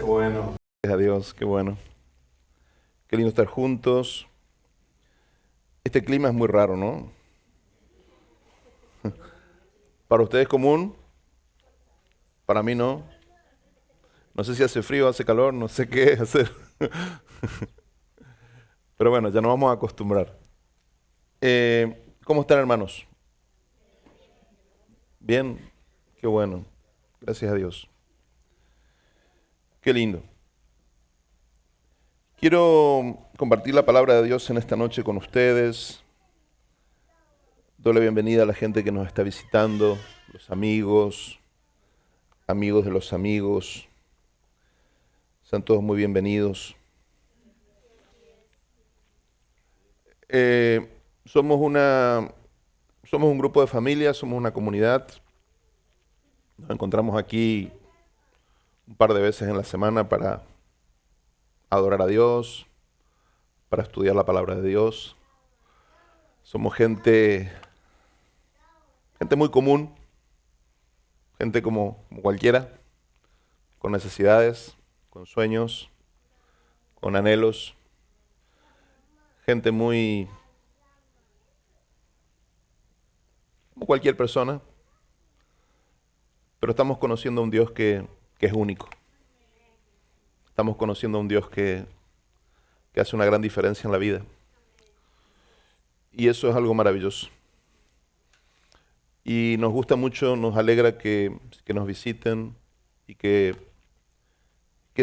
Qué bueno. Gracias a Dios, qué bueno. Qué lindo estar juntos. Este clima es muy raro, ¿no? Para ustedes es común, para mí no. No sé si hace frío, hace calor, no sé qué hacer. Pero bueno, ya nos vamos a acostumbrar. ¿Cómo están, hermanos? Bien, qué bueno. Gracias a Dios. Qué lindo. Quiero compartir la palabra de Dios en esta noche con ustedes. Doy la bienvenida a la gente que nos está visitando, los amigos, amigos de los amigos. Sean todos muy bienvenidos. Eh, somos una, somos un grupo de familia, somos una comunidad. Nos encontramos aquí un par de veces en la semana para adorar a Dios, para estudiar la palabra de Dios. Somos gente muy común, gente como cualquiera, con necesidades, con sueños, con anhelos, gente muy como cualquier persona, pero estamos conociendo a un Dios que es único. Estamos conociendo a un Dios que hace una gran diferencia en la vida. Y eso es algo maravilloso. Y nos gusta mucho, nos alegra que nos visiten y que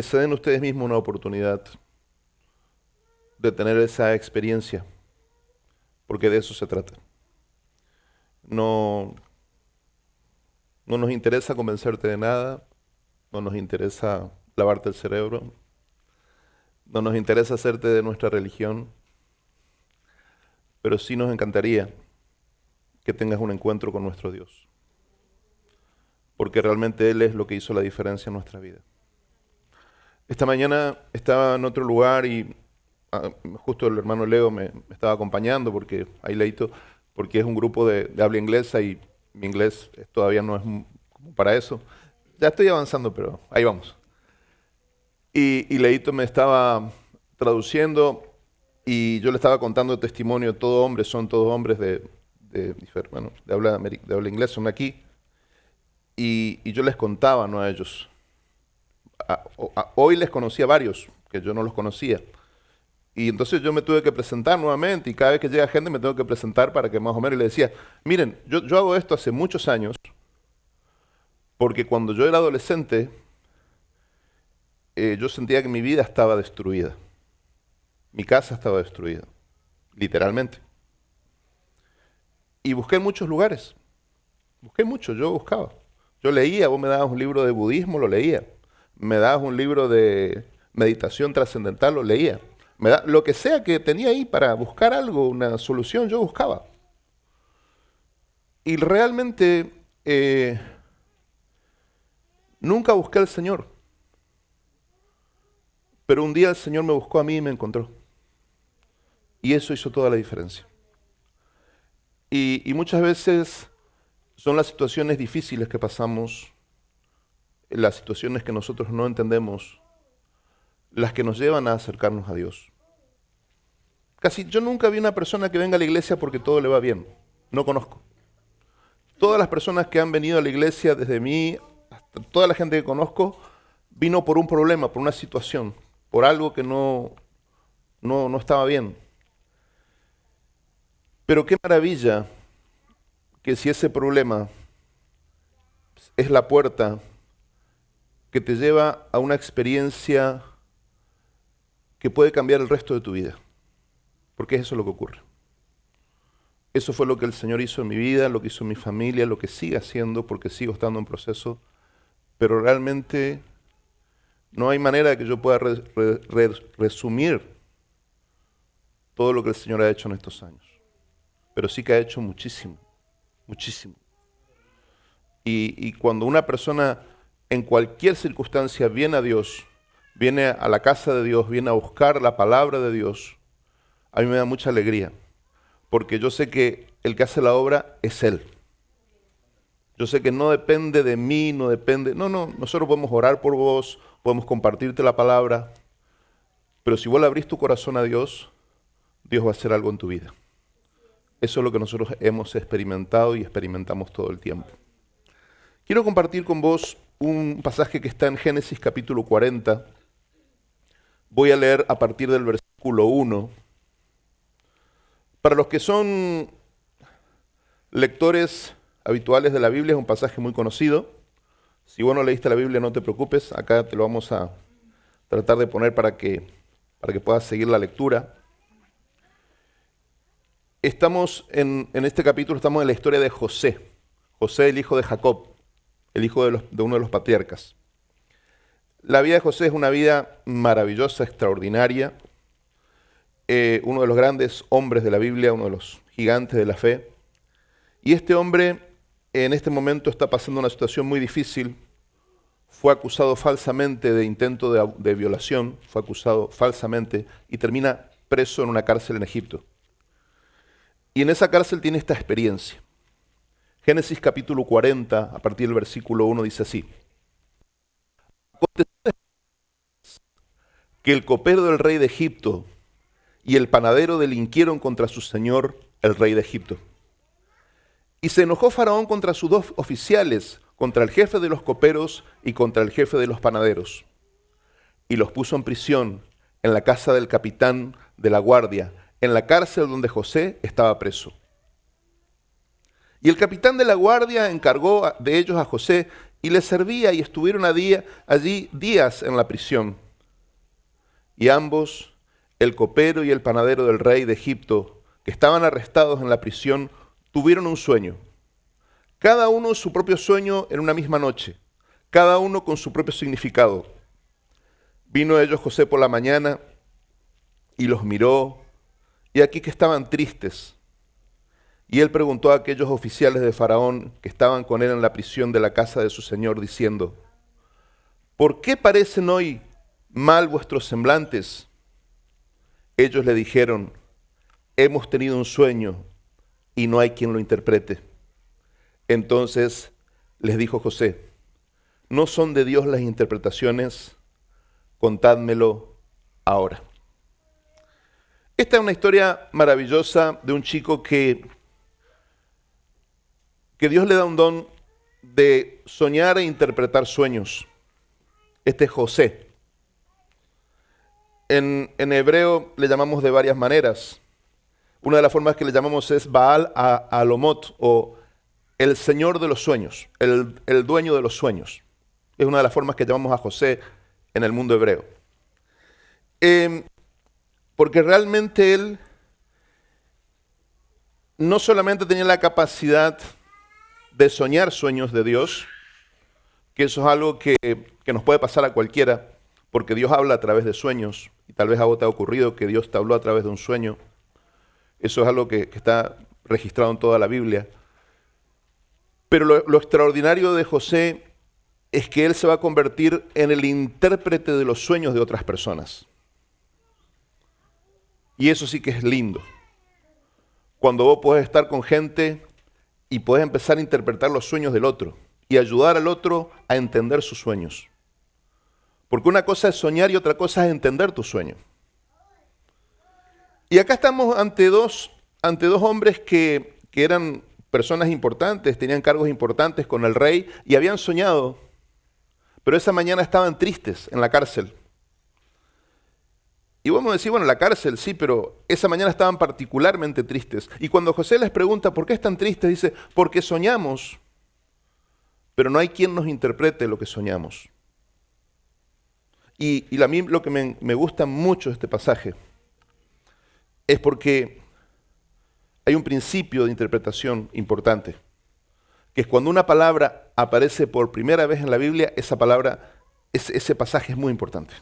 se den ustedes mismos una oportunidad de tener esa experiencia, porque de eso se trata. No, no nos interesa convencerte de nada, no nos interesa lavarte el cerebro, no nos interesa hacerte de nuestra religión, pero sí nos encantaría que tengas un encuentro con nuestro Dios, porque realmente Él es lo que hizo la diferencia en nuestra vida. Esta mañana estaba en otro lugar y justo el hermano Leo me estaba acompañando porque ahí leíto, porque es un grupo de habla inglesa y mi inglés todavía no es como para eso. Ya estoy avanzando, pero ahí vamos. Y Leito me estaba traduciendo y yo le estaba contando testimonio, son todos hombres bueno, de habla inglesa, son aquí. Y yo les contaba, ¿no? A ellos. Hoy les conocí a varios, que yo no los conocía. Y entonces yo me tuve que presentar nuevamente y cada vez que llega gente me tengo que presentar para que más o menos y le decía, miren, yo hago esto hace muchos años porque cuando yo era adolescente yo sentía que mi vida estaba destruida, mi casa estaba destruida, literalmente. Y busqué en muchos lugares, busqué mucho, yo buscaba. Yo leía, vos me dabas un libro de budismo, lo leía. Me dabas un libro de meditación trascendental, lo leía. Lo que sea que tenía ahí para buscar algo, una solución, yo buscaba. Y realmente nunca busqué al Señor. Pero un día el Señor me buscó a mí y me encontró. Y eso hizo toda la diferencia. Y muchas veces son las situaciones difíciles que pasamos, las situaciones que nosotros no entendemos, las que nos llevan a acercarnos a Dios. Yo nunca vi una persona que venga a la iglesia porque todo le va bien. No conozco. Todas las personas que han venido a la iglesia, desde mí hasta toda la gente que conozco, vino por un problema, por una situación, por algo que no estaba bien. Pero qué maravilla que si ese problema es la puerta que te lleva a una experiencia que puede cambiar el resto de tu vida. Porque es eso lo que ocurre. Eso fue lo que el Señor hizo en mi vida, lo que hizo en mi familia, lo que sigue haciendo, porque sigo estando en proceso. Pero realmente no hay manera de que yo pueda resumir todo lo que el Señor ha hecho en estos años. Pero sí que ha hecho muchísimo, muchísimo. Y cuando una persona en cualquier circunstancia viene a Dios, viene a la casa de Dios, viene a buscar la palabra de Dios, a mí me da mucha alegría, porque yo sé que el que hace la obra es Él. Yo sé que no depende de mí, no depende... No, nosotros podemos orar por vos, podemos compartirte la palabra, pero si vos le abrís tu corazón a Dios, Dios va a hacer algo en tu vida. Eso es lo que nosotros hemos experimentado y experimentamos todo el tiempo. Quiero compartir con vos un pasaje que está en Génesis capítulo 40. Voy a leer a partir del versículo 1. Para los que son lectores habituales de la Biblia, es un pasaje muy conocido. Si vos no leíste la Biblia, no te preocupes, acá te lo vamos a tratar de poner para que puedas seguir la lectura. Estamos en este capítulo, estamos en la historia de José. José, el hijo de Jacob, el hijo de uno de los patriarcas. La vida de José es una vida maravillosa, extraordinaria. Uno de los grandes hombres de la Biblia, uno de los gigantes de la fe. Y este hombre en este momento está pasando una situación muy difícil. Fue acusado falsamente de intento de violación, fue acusado falsamente y termina preso en una cárcel en Egipto. Y en esa cárcel tiene esta experiencia. Génesis capítulo 40, a partir del versículo 1, dice así. Aconteció que el copero del rey de Egipto y el panadero delinquieron contra su señor, el rey de Egipto. Y se enojó Faraón contra sus dos oficiales, contra el jefe de los coperos y contra el jefe de los panaderos. Y los puso en prisión, en la casa del capitán de la guardia, en la cárcel donde José estaba preso. Y el capitán de la guardia encargó de ellos a José y les servía, y estuvieron allí días en la prisión. Y ambos, el copero y el panadero del rey de Egipto, que estaban arrestados en la prisión, tuvieron un sueño. Cada uno su propio sueño en una misma noche, cada uno con su propio significado. Vino a ellos José por la mañana y los miró, y aquí que estaban tristes. Y él preguntó a aquellos oficiales de Faraón que estaban con él en la prisión de la casa de su señor, diciendo: ¿por qué parecen hoy mal vuestros semblantes? Ellos le dijeron: hemos tenido un sueño y no hay quien lo interprete. Entonces les dijo José: ¿no son de Dios las interpretaciones? Contádmelo ahora. Esta es una historia maravillosa de un chico que Dios le da un don de soñar e interpretar sueños. Este es José. En hebreo le llamamos de varias maneras. Una de las formas que le llamamos es Baal Alomot, o el señor de los sueños, el dueño de los sueños. Es una de las formas que llamamos a José en el mundo hebreo. Porque realmente él no solamente tenía la capacidad de soñar sueños de Dios, que eso es algo que nos puede pasar a cualquiera, porque Dios habla a través de sueños, y tal vez a vos te ha ocurrido que Dios te habló a través de un sueño. Eso es algo que está registrado en toda la Biblia. Pero lo extraordinario de José es que él se va a convertir en el intérprete de los sueños de otras personas. Y eso sí que es lindo. Cuando vos podés estar con gente y podés empezar a interpretar los sueños del otro y ayudar al otro a entender sus sueños. Porque una cosa es soñar y otra cosa es entender tu sueño. Y acá estamos ante dos hombres que eran personas importantes, tenían cargos importantes con el rey y habían soñado, pero esa mañana estaban tristes en la cárcel. Y vamos a decir, bueno, la cárcel sí, pero esa mañana estaban particularmente tristes. Y cuando José les pregunta por qué están tristes, dice: porque soñamos, pero no hay quien nos interprete lo que soñamos. Y a mí lo que me gusta mucho de este pasaje es porque hay un principio de interpretación importante, que es cuando una palabra aparece por primera vez en la Biblia, ese pasaje es muy importante.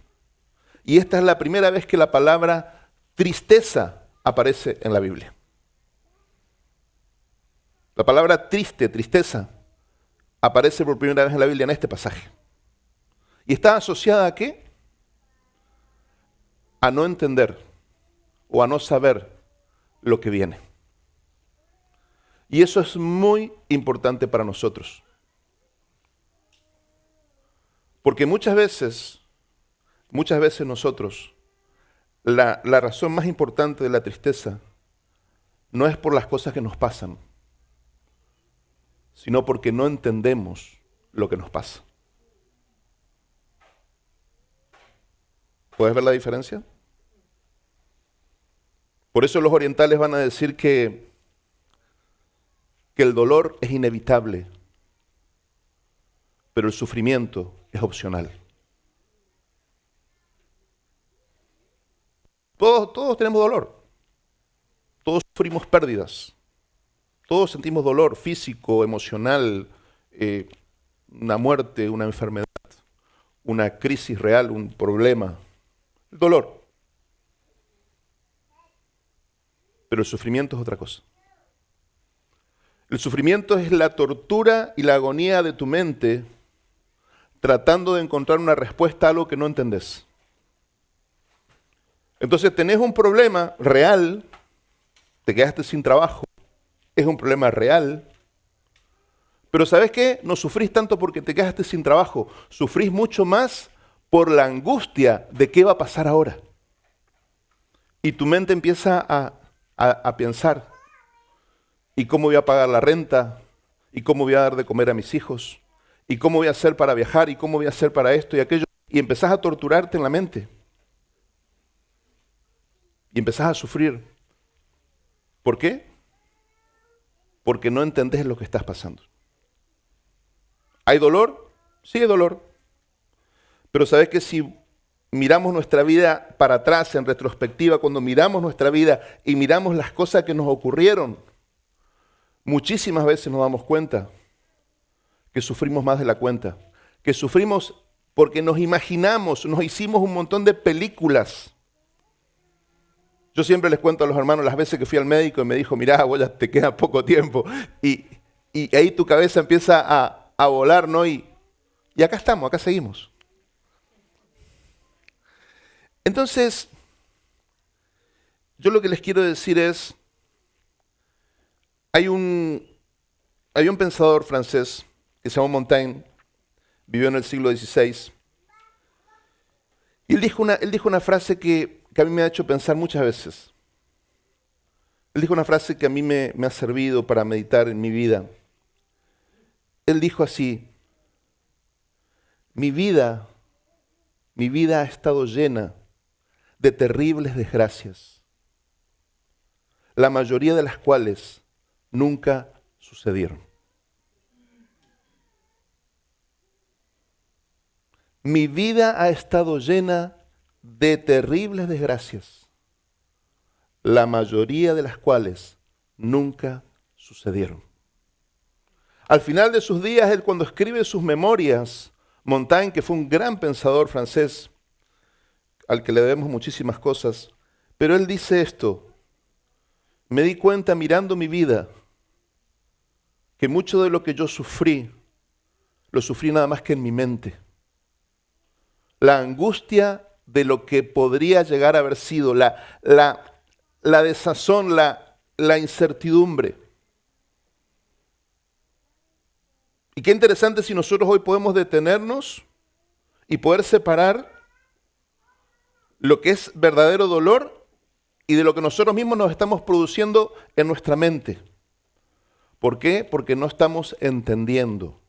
Y esta es la primera vez que la palabra tristeza aparece en la Biblia. La palabra triste, tristeza, aparece por primera vez en la Biblia en este pasaje. ¿Y está asociada a qué? A no entender o a no saber lo que viene. Y eso es muy importante para nosotros. Porque muchas veces nosotros, la razón más importante de la tristeza no es por las cosas que nos pasan, sino porque no entendemos lo que nos pasa. ¿Puedes ver la diferencia? Por eso los orientales van a decir que el dolor es inevitable, pero el sufrimiento es opcional. Todos tenemos dolor, todos sufrimos pérdidas, todos sentimos dolor físico, emocional, una muerte, una enfermedad, una crisis real, un problema, el dolor. Pero el sufrimiento es otra cosa. El sufrimiento es la tortura y la agonía de tu mente tratando de encontrar una respuesta a algo que no entendés. Entonces tenés un problema real, te quedaste sin trabajo, es un problema real, pero ¿sabes qué? No sufrís tanto porque te quedaste sin trabajo, sufrís mucho más por la angustia de qué va a pasar ahora. Y tu mente empieza a pensar, ¿y cómo voy a pagar la renta? ¿Y cómo voy a dar de comer a mis hijos? ¿Y cómo voy a hacer para viajar? ¿Y cómo voy a hacer para esto y aquello? Y empezás a torturarte en la mente. Y empezás a sufrir. ¿Por qué? Porque no entendés lo que estás pasando. ¿Hay dolor? Sí hay dolor. Pero sabes que si miramos nuestra vida para atrás, en retrospectiva, cuando miramos nuestra vida y miramos las cosas que nos ocurrieron, muchísimas veces nos damos cuenta que sufrimos más de la cuenta, que sufrimos porque nos imaginamos, nos hicimos un montón de películas. Yo siempre les cuento a los hermanos las veces que fui al médico y me dijo, mirá, vos ya te queda poco tiempo. Y ahí tu cabeza empieza a volar, ¿no? Y acá estamos, acá seguimos. Entonces, yo lo que les quiero decir es, hay un pensador francés que se llama Montaigne, vivió en el siglo XVI, y él dijo una frase que a mí me ha hecho pensar muchas veces. Él dijo una frase que a mí me ha servido para meditar en mi vida. Él dijo así, mi vida ha estado llena de terribles desgracias, la mayoría de las cuales nunca sucedieron. Mi vida ha estado llena de terribles desgracias, la mayoría de las cuales nunca sucedieron. Al final de sus días, él cuando escribe sus memorias, Montaigne, que fue un gran pensador francés, al que le debemos muchísimas cosas, pero él dice esto, me di cuenta mirando mi vida, que mucho de lo que yo sufrí, lo sufrí nada más que en mi mente. La angustia de lo que podría llegar a haber sido, la desazón, la incertidumbre. Y qué interesante si nosotros hoy podemos detenernos y poder separar lo que es verdadero dolor y de lo que nosotros mismos nos estamos produciendo en nuestra mente. ¿Por qué? Porque no estamos entendiendo.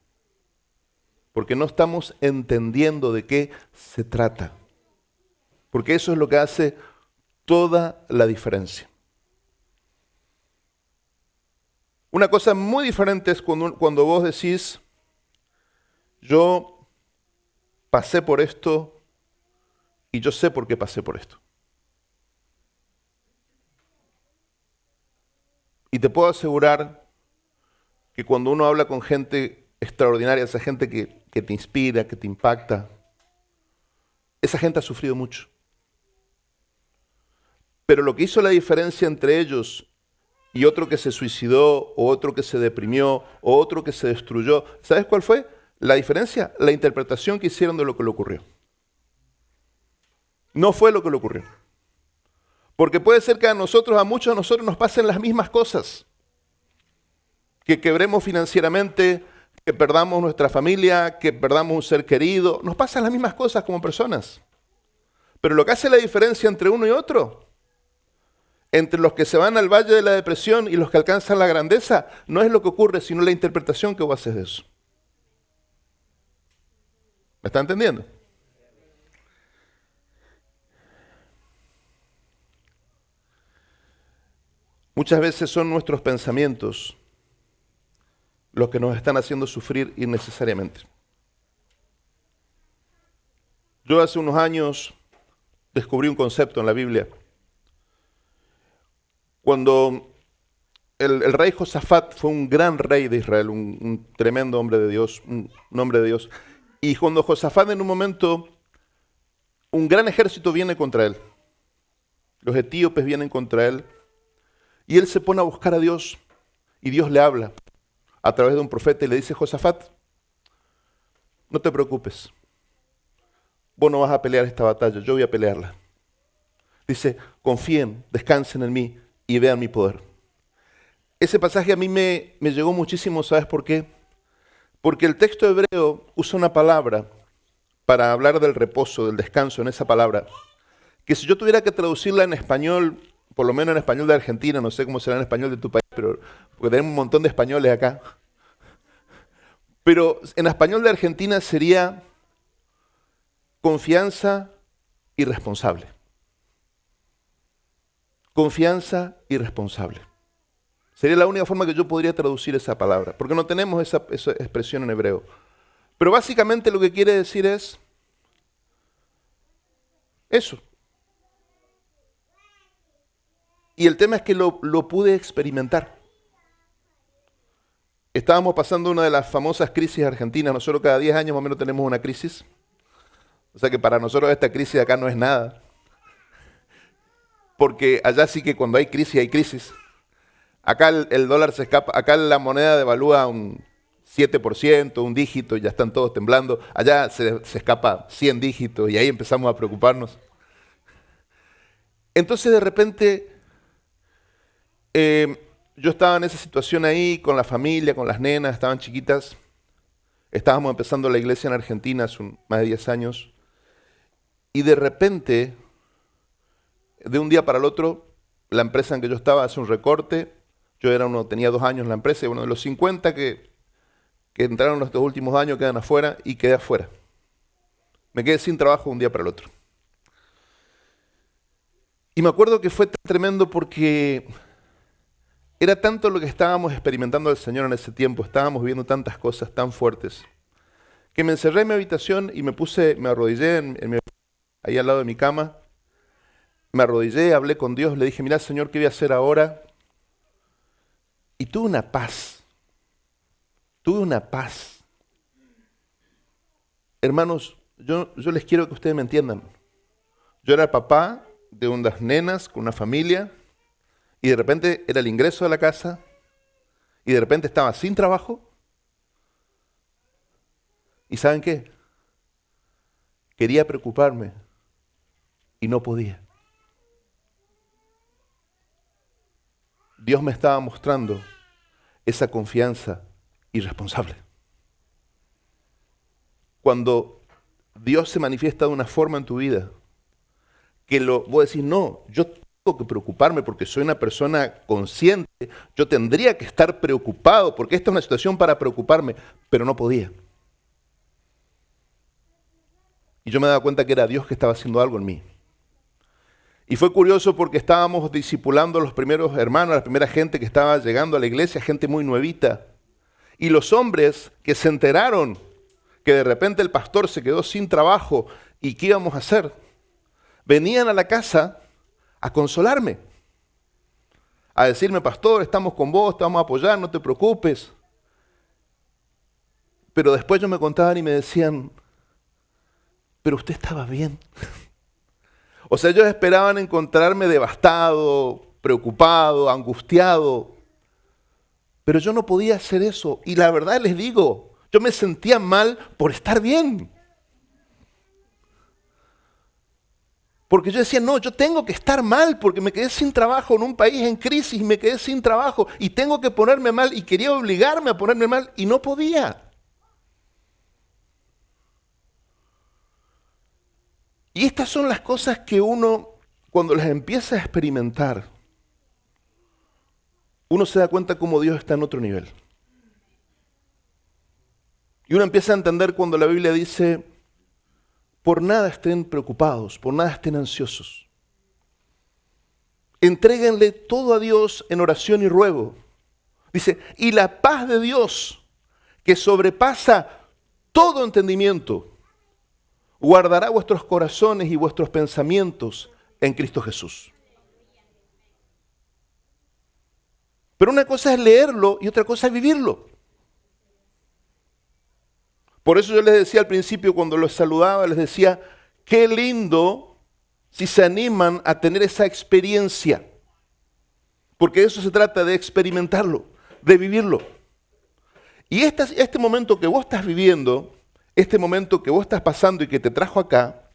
Porque no estamos entendiendo de qué se trata. Porque eso es lo que hace toda la diferencia. Una cosa muy diferente es cuando vos decís, yo pasé por esto y yo sé por qué pasé por esto. Y te puedo asegurar que cuando uno habla con gente extraordinaria, esa gente que te inspira, que te impacta, esa gente ha sufrido mucho. Pero lo que hizo la diferencia entre ellos y otro que se suicidó, o otro que se deprimió, o otro que se destruyó, ¿sabes cuál fue? La diferencia, la interpretación que hicieron de lo que le ocurrió. No fue lo que le ocurrió. Porque puede ser que a muchos de nosotros nos pasen las mismas cosas. Que quebremos financieramente, que perdamos nuestra familia, que perdamos un ser querido. Nos pasan las mismas cosas como personas. Pero lo que hace la diferencia entre uno y otro, entre los que se van al valle de la depresión y los que alcanzan la grandeza, no es lo que ocurre, sino la interpretación que vos haces de eso. ¿Me está entendiendo? Muchas veces son nuestros pensamientos los que nos están haciendo sufrir innecesariamente. Yo hace unos años descubrí un concepto en la Biblia. Cuando el rey Josafat fue un gran rey de Israel, un tremendo hombre de Dios, un hombre de Dios. Y cuando Josafat en un momento, un gran ejército viene contra él. Los etíopes vienen contra él. Y él se pone a buscar a Dios. Y Dios le habla a través de un profeta y le dice: Josafat, no te preocupes. Vos no vas a pelear esta batalla, yo voy a pelearla. Dice: confíen, descansen en mí y vean mi poder. Ese pasaje a mí me llegó muchísimo, ¿sabes por qué? Porque el texto hebreo usa una palabra para hablar del reposo, del descanso en esa palabra, que si yo tuviera que traducirla en español, por lo menos en español de Argentina, no sé cómo será en español de tu país, pero porque tenemos un montón de españoles acá, pero en español de Argentina sería confianza irresponsable. Confianza irresponsable. Sería la única forma que yo podría traducir esa palabra, porque no tenemos esa expresión en hebreo. Pero básicamente lo que quiere decir es eso. Y el tema es que lo pude experimentar. Estábamos pasando una de las famosas crisis argentinas. Nosotros cada 10 años más o menos tenemos una crisis. O sea que para nosotros esta crisis de acá no es nada. Porque allá sí que cuando hay crisis, hay crisis. Acá el dólar se escapa, acá la moneda devalúa un 7%, un dígito, y ya están todos temblando. Allá se escapa 100 dígitos y ahí empezamos a preocuparnos. Entonces de repente yo estaba en esa situación ahí con la familia, con las nenas, estaban chiquitas. Estábamos empezando la iglesia en Argentina hace más de 10 años. Y de repente, de un día para el otro, la empresa en que yo estaba hace un recorte. Yo tenía 2 años en la empresa, y uno de los 50 que entraron estos últimos años quedan afuera, y quedé afuera. Me quedé sin trabajo de un día para el otro. Y me acuerdo que fue tan tremendo porque era tanto lo que estábamos experimentando del Señor en ese tiempo, estábamos viviendo tantas cosas tan fuertes, que me encerré en mi habitación y me arrodillé ahí al lado de mi cama, me arrodillé, hablé con Dios, le dije: mira, Señor, ¿qué voy a hacer ahora? Y tuve una paz. Hermanos, yo les quiero que ustedes me entiendan. Yo era el papá de unas nenas con una familia, y de repente era el ingreso de la casa, y de repente estaba sin trabajo. ¿Y saben qué? Quería preocuparme y no podía. Dios me estaba mostrando esa confianza irresponsable. Cuando Dios se manifiesta de una forma en tu vida, que vos decís: no, yo tengo que preocuparme porque soy una persona consciente, yo tendría que estar preocupado porque esta es una situación para preocuparme, pero no podía. Y yo me daba cuenta que era Dios que estaba haciendo algo en mí. Y fue curioso porque estábamos discipulando a los primeros hermanos, a la primera gente que estaba llegando a la iglesia, gente muy nuevita. Y los hombres que se enteraron que de repente el pastor se quedó sin trabajo y qué íbamos a hacer, venían a la casa a consolarme, a decirme: pastor, estamos con vos, te vamos a apoyar, no te preocupes. Pero después ellos me contaban y me decían: pero usted estaba bien. O sea, ellos esperaban encontrarme devastado, preocupado, angustiado. Pero yo no podía hacer eso. Y la verdad les digo, yo me sentía mal por estar bien. Porque yo decía: no, yo tengo que estar mal porque me quedé sin trabajo en un país en crisis y me quedé sin trabajo y tengo que ponerme mal, y quería obligarme a ponerme mal y no podía. Y estas son las cosas que uno, cuando las empieza a experimentar, uno se da cuenta cómo Dios está en otro nivel. Y uno empieza a entender cuando la Biblia dice, por nada estén preocupados, por nada estén ansiosos. Entréguenle todo a Dios en oración y ruego. Dice, y la paz de Dios, que sobrepasa todo entendimiento, guardará vuestros corazones y vuestros pensamientos en Cristo Jesús. Pero una cosa es leerlo y otra cosa es vivirlo. Por eso yo les decía al principio, cuando los saludaba, les decía, qué lindo si se animan a tener esa experiencia. Porque de eso se trata, de experimentarlo, de vivirlo. Y este momento que vos estás viviendo, este momento que vos estás pasando y que te trajo acá,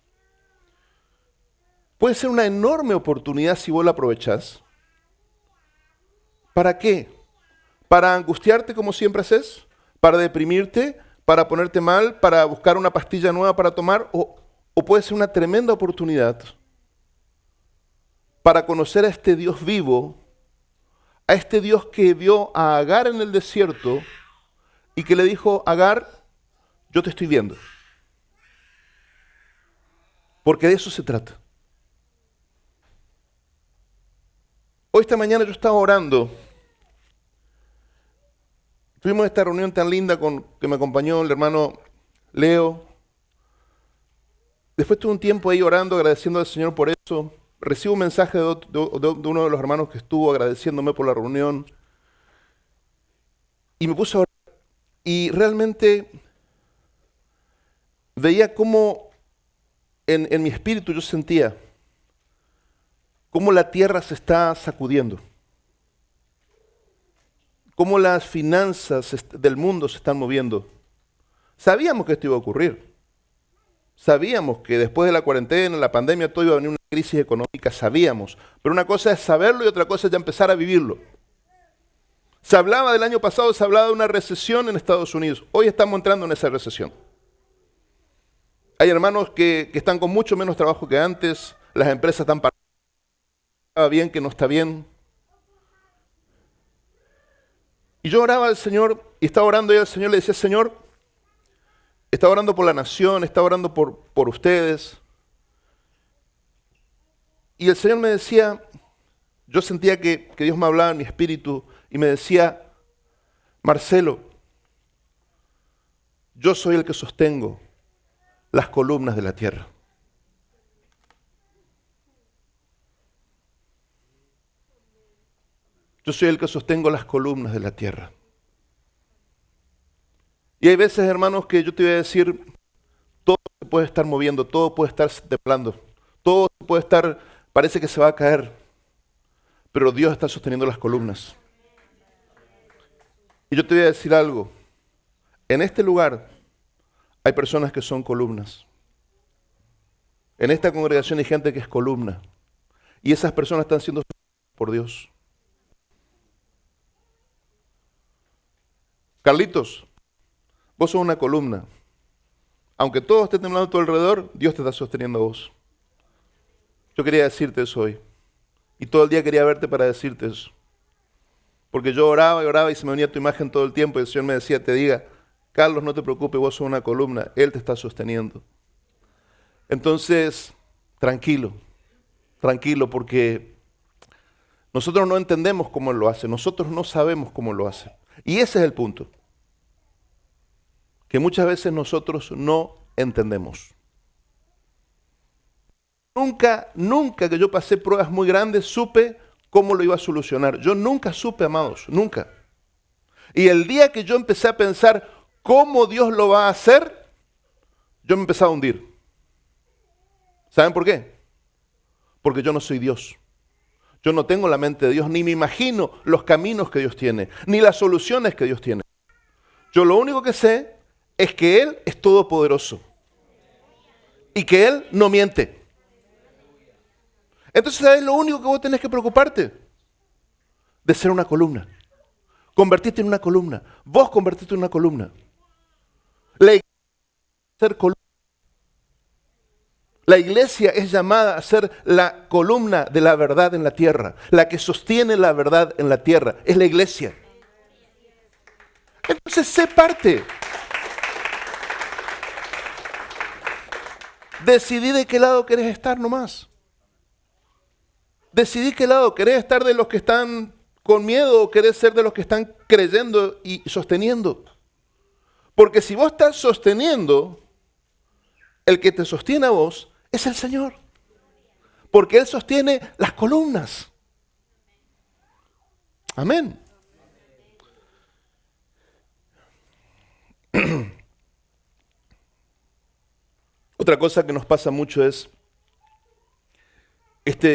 puede ser una enorme oportunidad si vos la aprovechás. ¿Para qué? ¿Para angustiarte como siempre haces? ¿Para deprimirte? ¿Para ponerte mal? ¿Para buscar una pastilla nueva para tomar? ¿O puede ser una tremenda oportunidad para conocer a este Dios vivo, a este Dios que vio a Agar en el desierto y que le dijo, Agar, yo te estoy viendo. Porque de eso se trata. Hoy esta mañana yo estaba orando. Tuvimos esta reunión tan linda que me acompañó el hermano Leo. Después tuve un tiempo ahí orando, agradeciendo al Señor por eso. Recibo un mensaje de uno de los hermanos que estuvo agradeciéndome por la reunión. Y me puse a orar. Y realmente veía cómo en mi espíritu yo sentía cómo la tierra se está sacudiendo. Cómo las finanzas del mundo se están moviendo. Sabíamos que esto iba a ocurrir. Sabíamos que después de la cuarentena, la pandemia, todo iba a venir una crisis económica, sabíamos. Pero una cosa es saberlo y otra cosa es ya empezar a vivirlo. Se hablaba del año pasado, se hablaba de una recesión en Estados Unidos. Hoy estamos entrando en esa recesión. Hay hermanos que están con mucho menos trabajo que antes, las empresas están paradas, está bien que no está bien. Y yo oraba al Señor, y estaba orando y al Señor le decía, Señor, estaba orando por la nación, estaba orando por ustedes. Y el Señor me decía, yo sentía que Dios me hablaba en mi espíritu y me decía, Marcelo, yo soy el que sostengo las columnas de la tierra. Yo soy el que sostengo las columnas de la tierra. Y hay veces, hermanos, que yo te voy a decir, todo se puede estar moviendo, todo puede estar temblando, todo puede estar, parece que se va a caer, pero Dios está sosteniendo las columnas. Y yo te voy a decir algo, en este lugar hay personas que son columnas. En esta congregación hay gente que es columna. Y esas personas están siendo sostenidas por Dios. Carlitos, vos sos una columna. Aunque todo esté temblando a tu alrededor, Dios te está sosteniendo a vos. Yo quería decirte eso hoy. Y todo el día quería verte para decirte eso. Porque yo oraba y se me venía tu imagen todo el tiempo y el Señor me decía, te diga, Carlos, no te preocupes, vos sos una columna, Él te está sosteniendo. Entonces, tranquilo, porque nosotros no entendemos cómo Él lo hace, nosotros no sabemos cómo lo hace. Y ese es el punto, que muchas veces nosotros no entendemos. Nunca que yo pasé pruebas muy grandes supe cómo lo iba a solucionar. Yo nunca supe, amados, nunca. Y el día que yo empecé a pensar cómo Dios lo va a hacer, yo me empecé a hundir. ¿Saben por qué? Porque yo no soy Dios. Yo no tengo la mente de Dios, ni me imagino los caminos que Dios tiene, ni las soluciones que Dios tiene. Yo lo único que sé es que Él es todopoderoso y que Él no miente. Entonces, ¿sabes lo único que vos tenés que preocuparte? De ser una columna. Convertirte en una columna. Vos convertirte en una columna. La iglesia ser columna. La iglesia es llamada a ser la columna de la verdad en la tierra. La que sostiene la verdad en la tierra es la iglesia. Entonces, sé parte. Decidí de qué lado querés estar nomás. Decidí qué lado. ¿Querés estar de los que están con miedo o querés ser de los que están creyendo y sosteniendo? Porque si vos estás sosteniendo, el que te sostiene a vos es el Señor. Porque Él sostiene las columnas. Amén. Otra cosa que nos pasa mucho es esta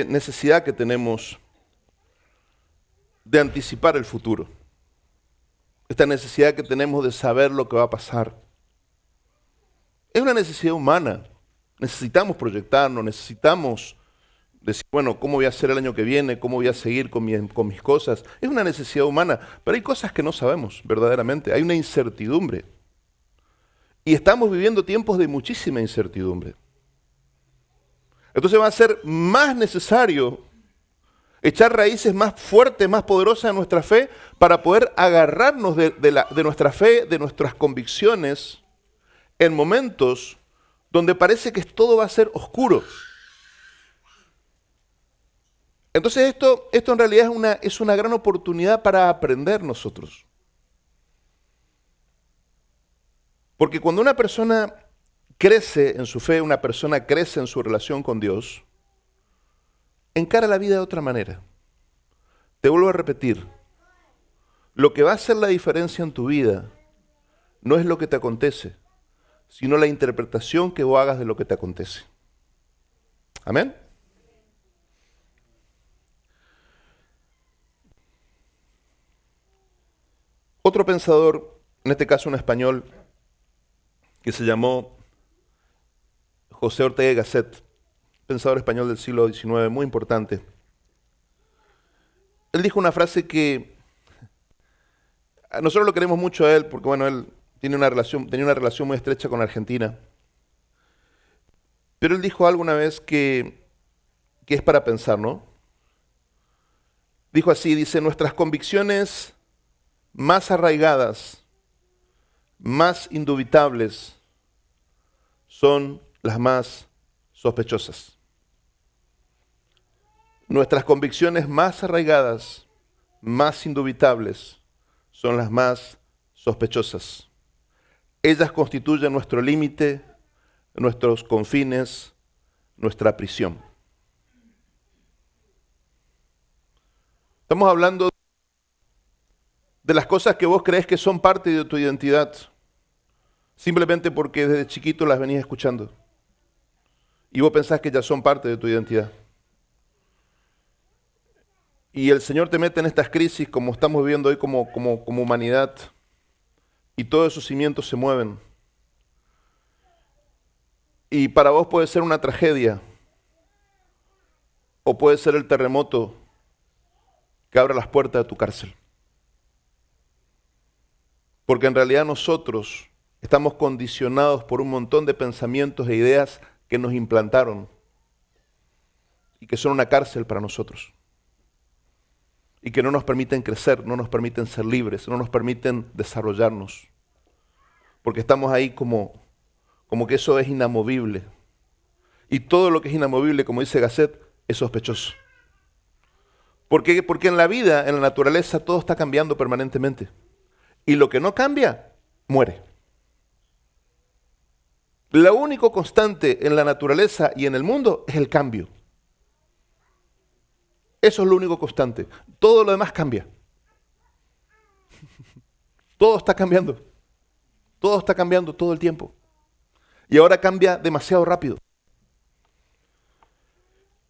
necesidad que tenemos de anticipar el futuro. Esta necesidad que tenemos de saber lo que va a pasar. Es una necesidad humana. Necesitamos proyectarnos, necesitamos decir, bueno, ¿cómo voy a hacer el año que viene? ¿Cómo voy a seguir con mis cosas? Es una necesidad humana, pero hay cosas que no sabemos verdaderamente. Hay una incertidumbre. Y estamos viviendo tiempos de muchísima incertidumbre. Entonces va a ser más necesario echar raíces más fuertes, más poderosas en nuestra fe para poder agarrarnos de nuestra fe, de nuestras convicciones, en momentos donde parece que todo va a ser oscuro. Entonces esto en realidad es una gran oportunidad para aprender nosotros. Porque cuando una persona crece en su fe, una persona crece en su relación con Dios, encara la vida de otra manera. Te vuelvo a repetir, lo que va a hacer la diferencia en tu vida no es lo que te acontece, sino la interpretación que vos hagas de lo que te acontece. ¿Amén? Otro pensador, en este caso un español, que se llamó José Ortega y Gasset, pensador español del siglo XIX, muy importante. Él dijo una frase que nosotros lo queremos mucho a él, porque bueno, él tenía una relación muy estrecha con Argentina. Pero él dijo alguna vez que es para pensar, ¿no? Dijo así, dice, nuestras convicciones más arraigadas, más indubitables, son las más sospechosas. Nuestras convicciones más arraigadas, más indubitables, son las más sospechosas. Ellas constituyen nuestro límite, nuestros confines, nuestra prisión. Estamos hablando de las cosas que vos crees que son parte de tu identidad, simplemente porque desde chiquito las venís escuchando. Y vos pensás que ya son parte de tu identidad. Y el Señor te mete en estas crisis como estamos viviendo hoy como humanidad. Y todos esos cimientos se mueven. Y para vos puede ser una tragedia. O puede ser el terremoto que abra las puertas de tu cárcel. Porque en realidad nosotros estamos condicionados por un montón de pensamientos e ideas que nos implantaron y que son una cárcel para nosotros. Y que no nos permiten crecer, no nos permiten ser libres, no nos permiten desarrollarnos. Porque estamos ahí como que eso es inamovible. Y todo lo que es inamovible, como dice Gasset, es sospechoso. Porque en la vida, en la naturaleza, todo está cambiando permanentemente. Y lo que no cambia, muere. Lo único constante en la naturaleza y en el mundo es el cambio. Eso es lo único constante. Todo lo demás cambia. Todo está cambiando. Todo está cambiando todo el tiempo. Y ahora cambia demasiado rápido.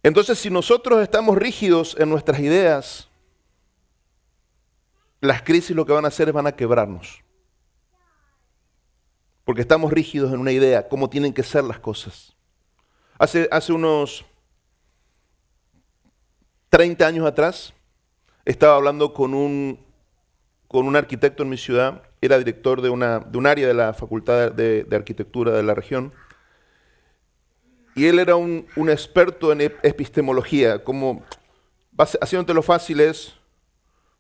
Entonces, si nosotros estamos rígidos en nuestras ideas, las crisis lo que van a hacer es van a quebrarnos. Porque estamos rígidos en una idea, cómo tienen que ser las cosas. Hace unos 30 años atrás, estaba hablando con un arquitecto en mi ciudad, era director de un área de la Facultad de Arquitectura de la región, Y él era un experto en epistemología, como, haciéndotelo fácil, es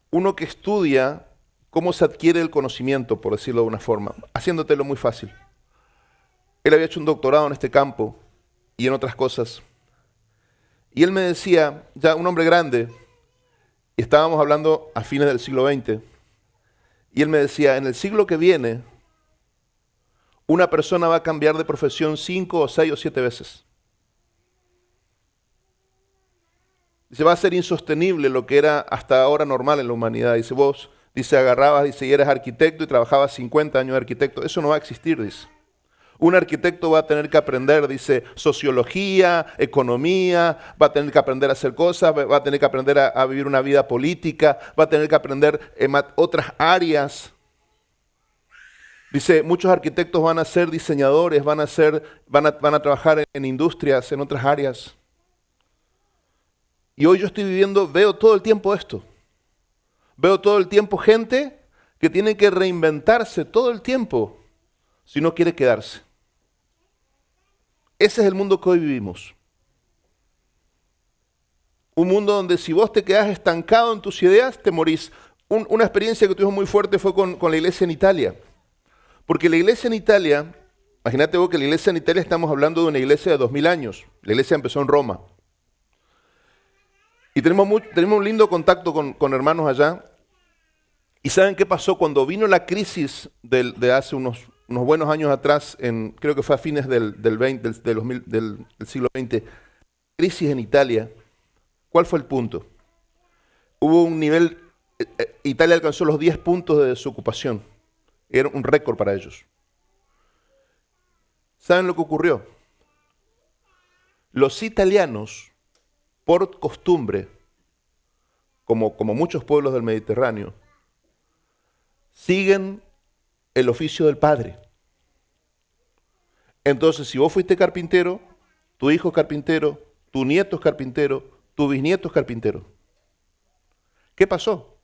uno que estudia cómo se adquiere el conocimiento, por decirlo de una forma, haciéndotelo muy fácil. Él había hecho un doctorado en este campo y en otras cosas. Y él me decía, ya un hombre grande, y estábamos hablando a fines del siglo XX, y él me decía, en el siglo que viene, una persona va a cambiar de profesión 5 o 6 o 7 veces. Dice, va a ser insostenible lo que era hasta ahora normal en la humanidad. Dice, vos, dice, agarrabas, dice, y eres arquitecto y trabajabas 50 años de arquitecto. Eso no va a existir, dice. Un arquitecto va a tener que aprender, dice, sociología, economía, va a tener que aprender a hacer cosas, va a tener que aprender a vivir una vida política, va a tener que aprender en otras áreas. Dice, muchos arquitectos van a ser diseñadores, van a trabajar en industrias, en otras áreas. Y hoy yo estoy viviendo, veo todo el tiempo esto. Veo todo el tiempo gente que tiene que reinventarse todo el tiempo si no quiere quedarse. Ese es el mundo que hoy vivimos. Un mundo donde si vos te quedás estancado en tus ideas, te morís. Una experiencia que tuvimos muy fuerte fue con la iglesia en Italia. Porque la iglesia en Italia, imagínate vos que la iglesia en Italia estamos hablando de una iglesia de 2000 años. La iglesia empezó en Roma. Y tenemos un lindo contacto con hermanos allá. ¿Y saben qué pasó? Cuando vino la crisis de hace unos buenos años atrás, creo que fue a fines del siglo XX, crisis en Italia, ¿cuál fue el punto? Hubo un nivel, Italia alcanzó los 10 puntos de desocupación. Era un récord para ellos. ¿Saben lo que ocurrió? Los italianos, por costumbre, como muchos pueblos del Mediterráneo, siguen el oficio del padre. Entonces, si vos fuiste carpintero, tu hijo es carpintero, tu nieto es carpintero, tu bisnieto es carpintero. ¿Qué pasó?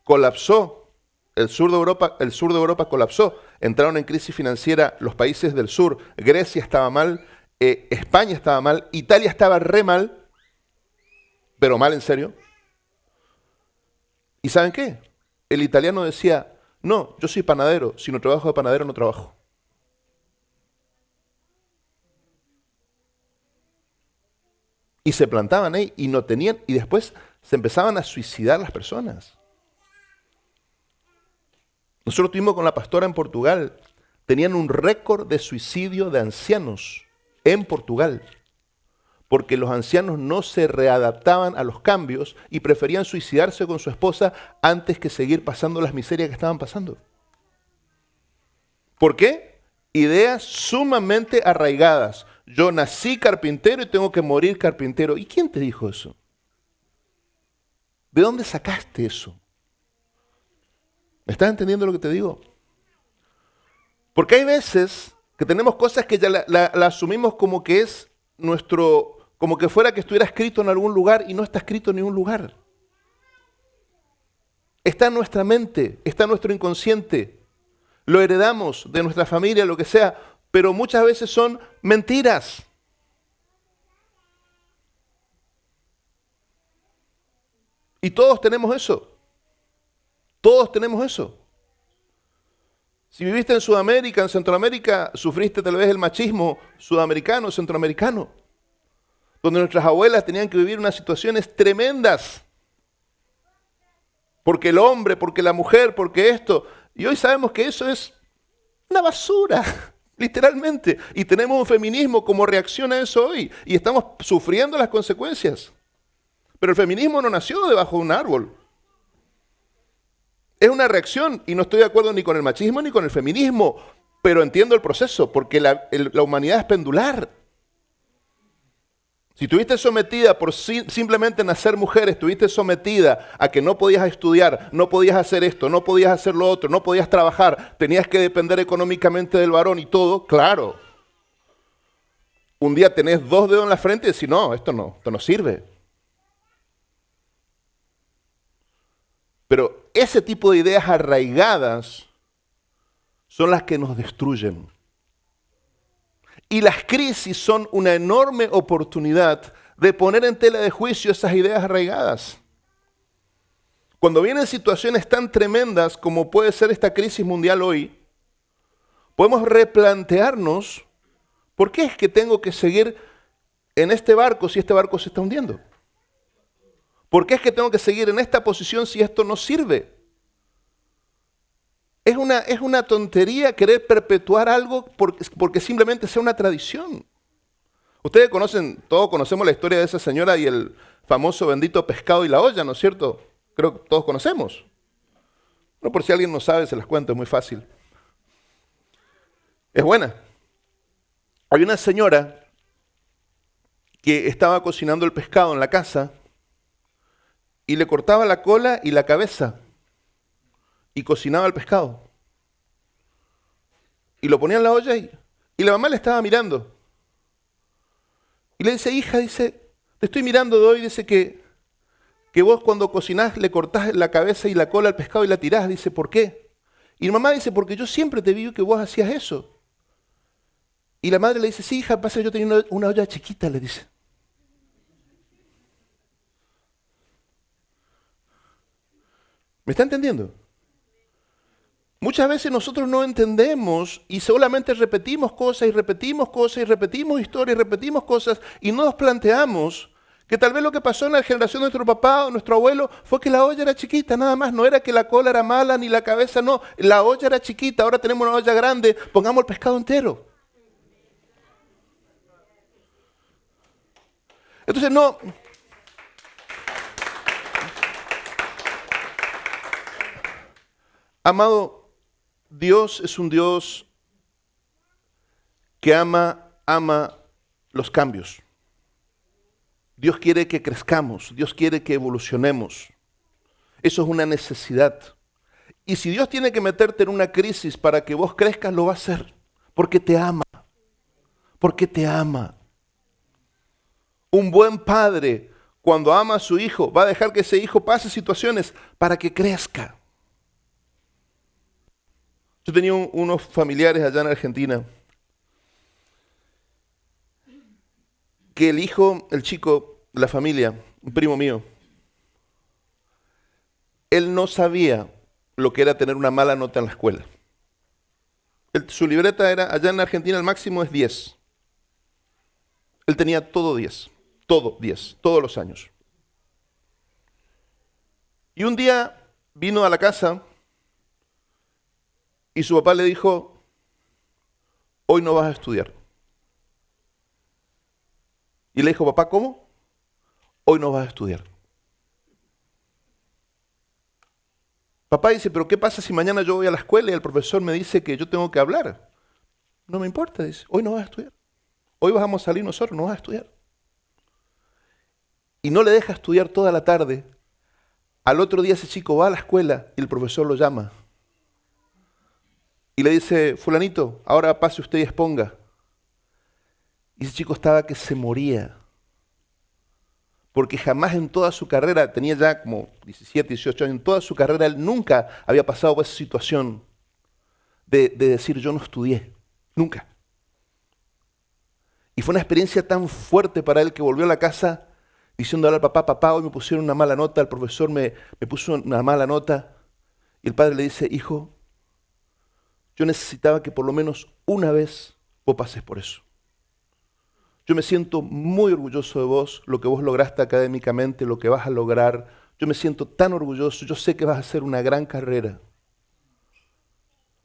Colapsó. El sur de Europa colapsó. Entraron en crisis financiera los países del sur. Grecia estaba mal, España estaba mal, Italia estaba re mal, pero mal en serio. ¿Y saben qué? El italiano decía, no, yo soy panadero, si no trabajo de panadero no trabajo. Y se plantaban ahí y no tenían, y después se empezaban a suicidar las personas. Nosotros tuvimos con la pastora en Portugal, tenían un récord de suicidio de ancianos en Portugal, porque los ancianos no se readaptaban a los cambios y preferían suicidarse con su esposa antes que seguir pasando las miserias que estaban pasando. ¿Por qué? Ideas sumamente arraigadas. Yo nací carpintero y tengo que morir carpintero. ¿Y quién te dijo eso? ¿De dónde sacaste eso? ¿Me estás entendiendo lo que te digo? Porque hay veces que tenemos cosas que ya la asumimos como que es como que fuera que estuviera escrito en algún lugar y no está escrito en ningún lugar. Está en nuestra mente, está en nuestro inconsciente. Lo heredamos de nuestra familia, lo que sea, pero muchas veces son mentiras. Y todos tenemos eso. Todos tenemos eso. Si viviste en Sudamérica, en Centroamérica, sufriste tal vez el machismo sudamericano, centroamericano, donde nuestras abuelas tenían que vivir unas situaciones tremendas. Porque el hombre, porque la mujer, porque esto. Y hoy sabemos que eso es una basura, literalmente. Y tenemos un feminismo como reacción a eso hoy. Y estamos sufriendo las consecuencias. Pero el feminismo no nació debajo de un árbol. Es una reacción, y no estoy de acuerdo ni con el machismo ni con el feminismo, pero entiendo el proceso, porque la humanidad es pendular. Si estuviste sometida por simplemente nacer mujer, estuviste sometida a que no podías estudiar, no podías hacer esto, no podías hacer lo otro, no podías trabajar, tenías que depender económicamente del varón y todo, claro. Un día tenés 2 dedos en la frente y decís, no, esto no sirve. Pero ese tipo de ideas arraigadas son las que nos destruyen. Y las crisis son una enorme oportunidad de poner en tela de juicio esas ideas arraigadas. Cuando vienen situaciones tan tremendas como puede ser esta crisis mundial hoy, podemos replantearnos por qué es que tengo que seguir en este barco si este barco se está hundiendo. ¿Por qué es que tengo que seguir en esta posición si esto no sirve? Es una tontería querer perpetuar algo porque simplemente sea una tradición. Ustedes conocen, todos conocemos la historia de esa señora y el famoso bendito pescado y la olla, ¿no es cierto? Creo que todos conocemos. Bueno, por si alguien no sabe, se las cuento, es muy fácil. Es buena. Hay una señora que estaba cocinando el pescado en la casa y le cortaba la cola y la cabeza y cocinaba el pescado. Y lo ponía en la olla y la mamá le estaba mirando. Y le dice, hija, dice, te estoy mirando de hoy, dice que vos cuando cocinás le cortás la cabeza y la cola al pescado y la tirás, dice, ¿por qué? Y la mamá dice, porque yo siempre te vi que vos hacías eso. Y la madre le dice, sí, hija, pasa, yo tenía una olla chiquita, le dice. ¿Me está entendiendo? Muchas veces nosotros no entendemos y solamente repetimos cosas y repetimos cosas y repetimos historias y repetimos cosas y no nos planteamos que tal vez lo que pasó en la generación de nuestro papá o nuestro abuelo fue que la olla era chiquita, nada más. No era que la cola era mala ni la cabeza, no. La olla era chiquita, ahora tenemos una olla grande, pongamos el pescado entero. Entonces no... Amado, Dios es un Dios que ama los cambios. Dios quiere que crezcamos, Dios quiere que evolucionemos. Eso es una necesidad. Y si Dios tiene que meterte en una crisis para que vos crezcas, lo va a hacer, porque te ama, porque te ama. Un buen padre, cuando ama a su hijo, va a dejar que ese hijo pase situaciones para que crezca. Yo tenía unos familiares allá en Argentina que el hijo, el chico de la familia, un primo mío, él no sabía lo que era tener una mala nota en la escuela. Su libreta era, allá en Argentina el máximo es 10. Él tenía todo 10, todos los años. Y un día vino a la casa y su papá le dijo, hoy no vas a estudiar. Y le dijo, papá, ¿cómo? Hoy no vas a estudiar. Papá dice, pero ¿qué pasa si mañana yo voy a la escuela y el profesor me dice que yo tengo que hablar? No me importa, dice, hoy no vas a estudiar. Hoy vamos a salir nosotros, no vas a estudiar. Y no le deja estudiar toda la tarde. Al otro día ese chico va a la escuela y el profesor lo llama. Y le dice, fulanito, ahora pase usted y exponga. Y ese chico estaba que se moría. Porque jamás en toda su carrera, tenía ya como 17, 18 años, en toda su carrera él nunca había pasado por esa situación de decir yo no estudié. Nunca. Y fue una experiencia tan fuerte para él que volvió a la casa diciéndole al papá, papá, hoy me pusieron una mala nota, el profesor me puso una mala nota. Y el padre le dice, hijo, yo necesitaba que por lo menos una vez vos pases por eso. Yo me siento muy orgulloso de vos, lo que vos lograste académicamente, lo que vas a lograr. Yo me siento tan orgulloso, yo sé que vas a hacer una gran carrera.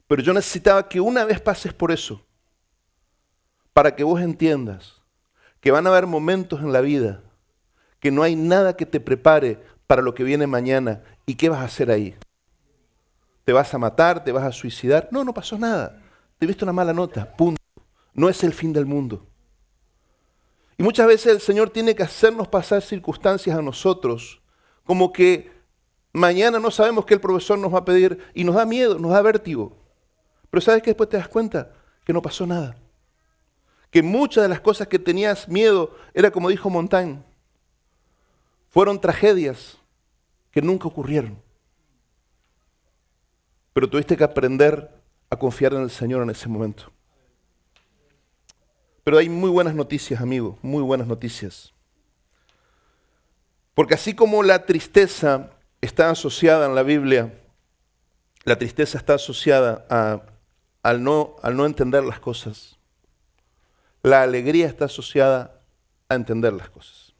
Pero yo necesitaba que una vez pases por eso, para que vos entiendas que van a haber momentos en la vida que no hay nada que te prepare para lo que viene mañana. ¿Y qué vas a hacer ahí? ¿Te vas a matar? ¿Te vas a suicidar? No, no pasó nada. Te viste una mala nota, punto. No es el fin del mundo. Y muchas veces el Señor tiene que hacernos pasar circunstancias a nosotros, como que mañana no sabemos qué el profesor nos va a pedir y nos da miedo, nos da vértigo. Pero ¿sabes qué? Después te das cuenta que no pasó nada. Que muchas de las cosas que tenías miedo, era como dijo Montaigne, fueron tragedias que nunca ocurrieron. Pero tuviste que aprender a confiar en el Señor en ese momento. Pero hay muy buenas noticias, amigo, muy buenas noticias. Porque así como la tristeza está asociada en la Biblia, la tristeza está asociada al no entender las cosas. La alegría está asociada a entender las cosas.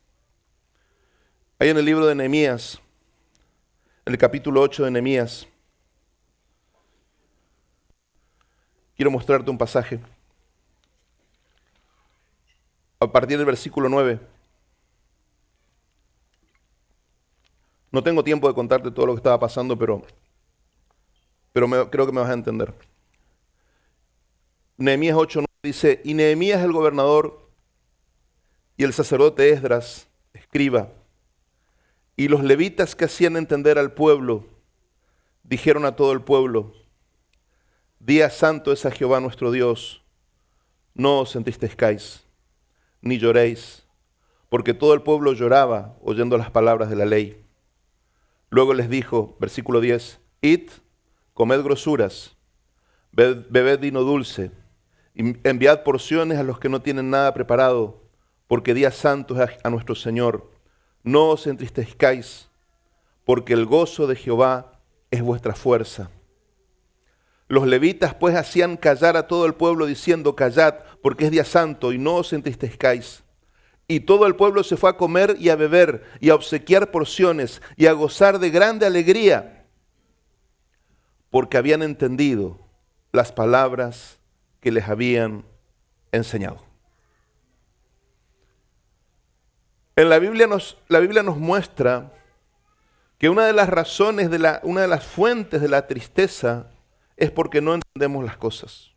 Ahí en el libro de Nehemías, en el capítulo 8 de Nehemías, quiero mostrarte un pasaje. A partir del versículo 9. No tengo tiempo de contarte todo lo que estaba pasando, pero creo que me vas a entender. Nehemías 8:9 dice, y Nehemías el gobernador y el sacerdote Esdras, escriba, y los levitas que hacían entender al pueblo, dijeron a todo el pueblo, día santo es a Jehová nuestro Dios, no os entristezcáis, ni lloréis, porque todo el pueblo lloraba oyendo las palabras de la ley. Luego les dijo, versículo 10, id, comed grosuras, bebed vino dulce, y enviad porciones a los que no tienen nada preparado, porque día santo es a nuestro Señor. No os entristezcáis, porque el gozo de Jehová es vuestra fuerza. Los levitas pues hacían callar a todo el pueblo diciendo, callad, porque es día santo, y no os entristezcáis. Y todo el pueblo se fue a comer y a beber, y a obsequiar porciones, y a gozar de grande alegría, porque habían entendido las palabras que les habían enseñado. En la Biblia nos muestra que una de las razones, una de las fuentes de la tristeza es porque no entendemos las cosas.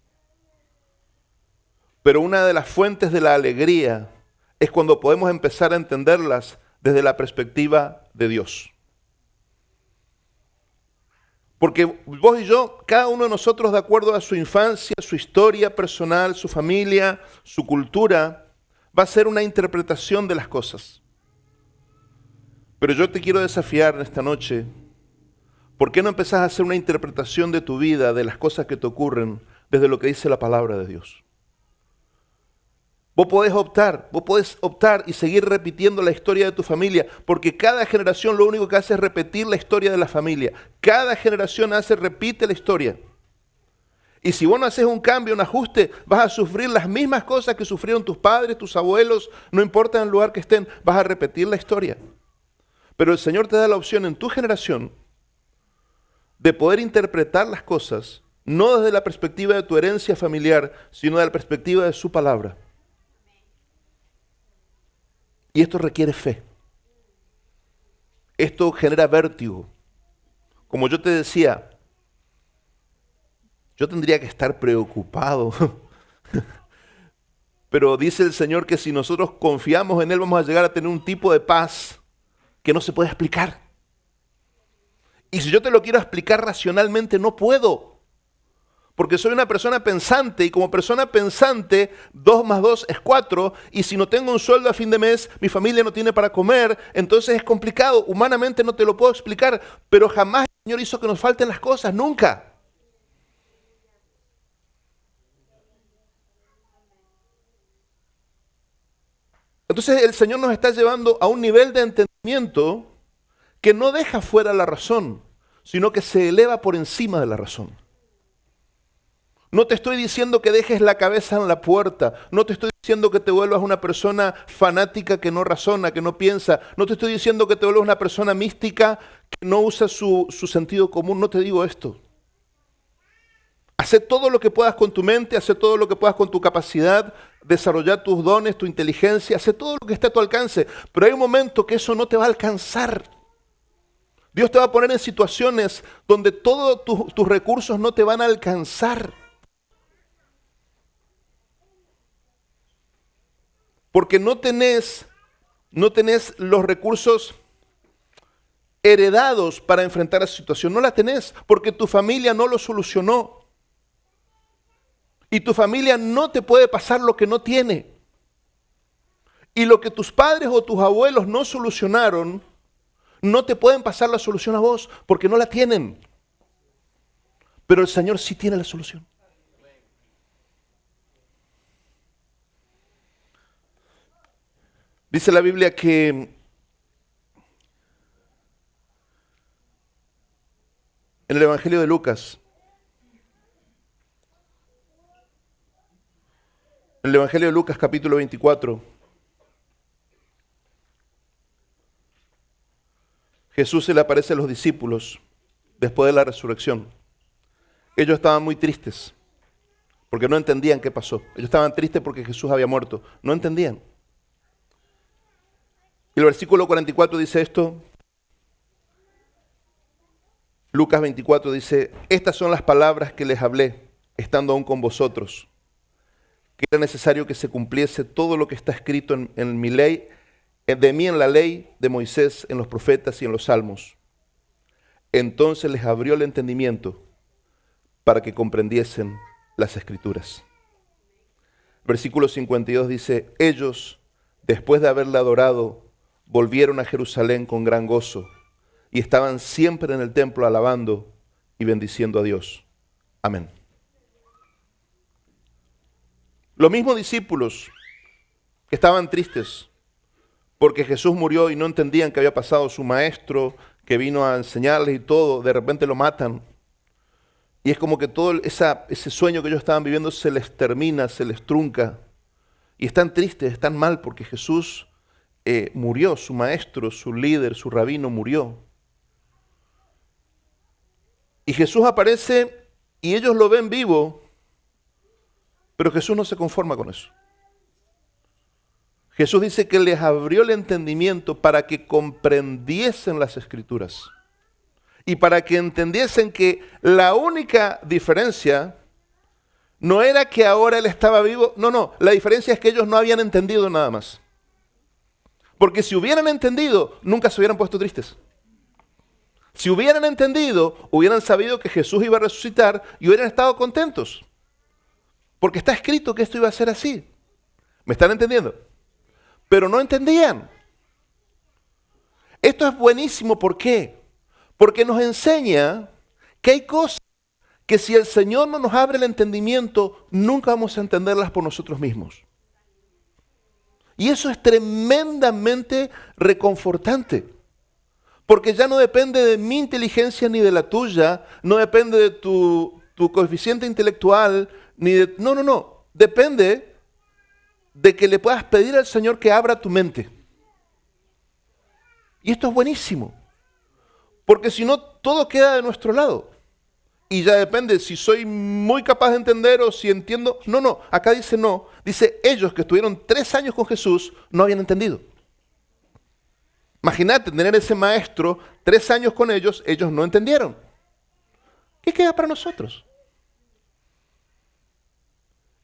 Pero una de las fuentes de la alegría es cuando podemos empezar a entenderlas desde la perspectiva de Dios. Porque vos y yo, cada uno de nosotros, de acuerdo a su infancia, su historia personal, su familia, su cultura, va a ser una interpretación de las cosas. Pero yo te quiero desafiar en esta noche, ¿por qué no empezás a hacer una interpretación de tu vida, de las cosas que te ocurren, desde lo que dice la palabra de Dios? Vos podés optar y seguir repitiendo la historia de tu familia, porque cada generación lo único que hace es repetir la historia de la familia. Cada generación repite la historia. Y si vos no haces un cambio, un ajuste, vas a sufrir las mismas cosas que sufrieron tus padres, tus abuelos, no importa en el lugar que estén, vas a repetir la historia. Pero el Señor te da la opción en tu generación de poder interpretar las cosas, no desde la perspectiva de tu herencia familiar, sino desde la perspectiva de su palabra. Y esto requiere fe. Esto genera vértigo. Como yo te decía, yo tendría que estar preocupado. Pero dice el Señor que si nosotros confiamos en Él, vamos a llegar a tener un tipo de paz que no se puede explicar. Y si yo te lo quiero explicar racionalmente, no puedo. Porque soy una persona pensante y como persona pensante, 2 más 2 es 4 y si no tengo un sueldo a fin de mes, mi familia no tiene para comer, entonces es complicado. Humanamente no te lo puedo explicar, pero jamás el Señor hizo que nos falten las cosas, nunca. Entonces el Señor nos está llevando a un nivel de entendimiento que no deja fuera la razón, sino que se eleva por encima de la razón. No te estoy diciendo que dejes la cabeza en la puerta. No te estoy diciendo que te vuelvas una persona fanática que no razona, que no piensa. No te estoy diciendo que te vuelvas una persona mística que no usa su sentido común. No te digo esto. Haz todo lo que puedas con tu mente, haz todo lo que puedas con tu capacidad, desarrollar tus dones, tu inteligencia, haz todo lo que esté a tu alcance. Pero hay un momento que eso no te va a alcanzar. Dios te va a poner en situaciones donde todos tus recursos no te van a alcanzar. Porque no tenés los recursos heredados para enfrentar esa situación. No la tenés porque tu familia no lo solucionó. Y tu familia no te puede pasar lo que no tiene. Y lo que tus padres o tus abuelos no solucionaron, no te pueden pasar la solución a vos porque no la tienen. Pero el Señor sí tiene la solución. Dice la Biblia que en el Evangelio de Lucas, en el Evangelio de Lucas capítulo 24, Jesús se le aparece a los discípulos después de la resurrección. Ellos estaban muy tristes porque no entendían qué pasó. Ellos estaban tristes porque Jesús había muerto. No entendían. Y el versículo 44 dice esto. Lucas 24 dice, estas son las palabras que les hablé, estando aún con vosotros, que era necesario que se cumpliese todo lo que está escrito en mi ley, de mí en la ley de Moisés, en los profetas y en los salmos. Entonces les abrió el entendimiento para que comprendiesen las escrituras. Versículo 52 dice, ellos, después de haberle adorado, volvieron a Jerusalén con gran gozo y estaban siempre en el templo alabando y bendiciendo a Dios. Amén. Los mismos discípulos que estaban tristes porque Jesús murió y no entendían qué había pasado, su maestro que vino a enseñarles y todo, de repente lo matan. Y es como que todo ese sueño que ellos estaban viviendo se les termina, se les trunca. Y están tristes, están mal porque Jesús murió, su maestro, su líder, su rabino murió. Y Jesús aparece y ellos lo ven vivo, pero Jesús no se conforma con eso. Jesús dice que les abrió el entendimiento para que comprendiesen las Escrituras y para que entendiesen que la única diferencia no era que ahora Él estaba vivo, no, la diferencia es que ellos no habían entendido nada más. Porque si hubieran entendido, nunca se hubieran puesto tristes. Si hubieran entendido, hubieran sabido que Jesús iba a resucitar y hubieran estado contentos. Porque está escrito que esto iba a ser así. ¿Me están entendiendo? Pero no entendían. Esto es buenísimo, ¿por qué? Porque nos enseña que hay cosas que si el Señor no nos abre el entendimiento, nunca vamos a entenderlas por nosotros mismos. Y eso es tremendamente reconfortante. Porque ya no depende de mi inteligencia ni de la tuya, no depende de tu coeficiente intelectual, ni de... No. Depende de que le puedas pedir al Señor que abra tu mente. Y esto es buenísimo. Porque si no, todo queda de nuestro lado. Y ya depende si soy muy capaz de entender o si entiendo. No, acá dice no. Dice, ellos que estuvieron 3 años con Jesús no habían entendido. Imagínate tener ese maestro 3 años con ellos no entendieron. ¿Qué queda para nosotros?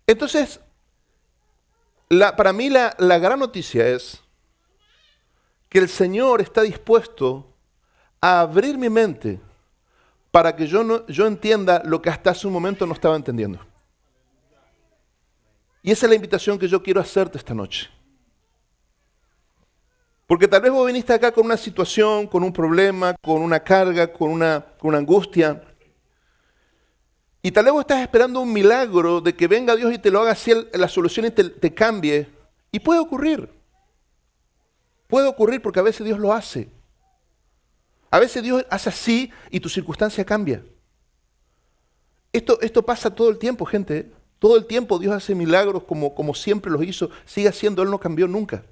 Entonces, para mí la gran noticia es que el Señor está dispuesto a abrir mi mente para que yo entienda lo que hasta hace un momento no estaba entendiendo. Y esa es la invitación que yo quiero hacerte esta noche. Porque tal vez vos viniste acá con una situación, con un problema, con una carga, con una angustia. Y tal vez vos estás esperando un milagro de que venga Dios y te lo haga así la solución y te cambie. Y puede ocurrir. Puede ocurrir porque a veces Dios lo hace. A veces Dios hace así y tu circunstancia cambia. Esto pasa todo el tiempo, gente. Todo el tiempo Dios hace milagros como siempre los hizo. Sigue haciendo, Él no cambió nunca.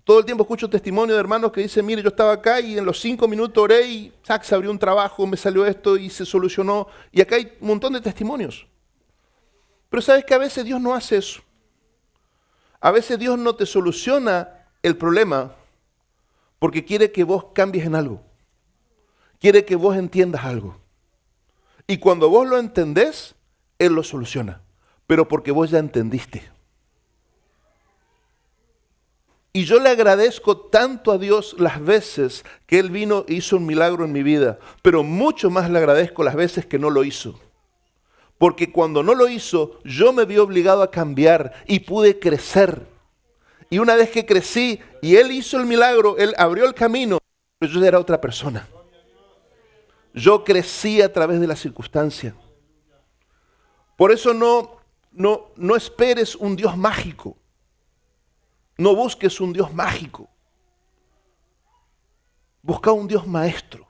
Todo el tiempo escucho testimonio de hermanos que dicen, mire, yo estaba acá y en los 5 minutos oré y se abrió un trabajo, me salió esto y se solucionó. Y acá hay un montón de testimonios. Pero sabes que a veces Dios no hace eso. A veces Dios no te soluciona el problema porque quiere que vos cambies en algo. Quiere que vos entiendas algo. Y cuando vos lo entendés, Él lo soluciona. Pero porque vos ya entendiste. Y yo le agradezco tanto a Dios las veces que Él vino e hizo un milagro en mi vida, pero mucho más le agradezco las veces que no lo hizo. Porque cuando no lo hizo, yo me vi obligado a cambiar y pude crecer. Y una vez que crecí y Él hizo el milagro, Él abrió el camino, pero yo era otra persona. Yo crecí a través de la circunstancia. Por eso no no esperes un Dios mágico. No busques un Dios mágico. Busca un Dios maestro.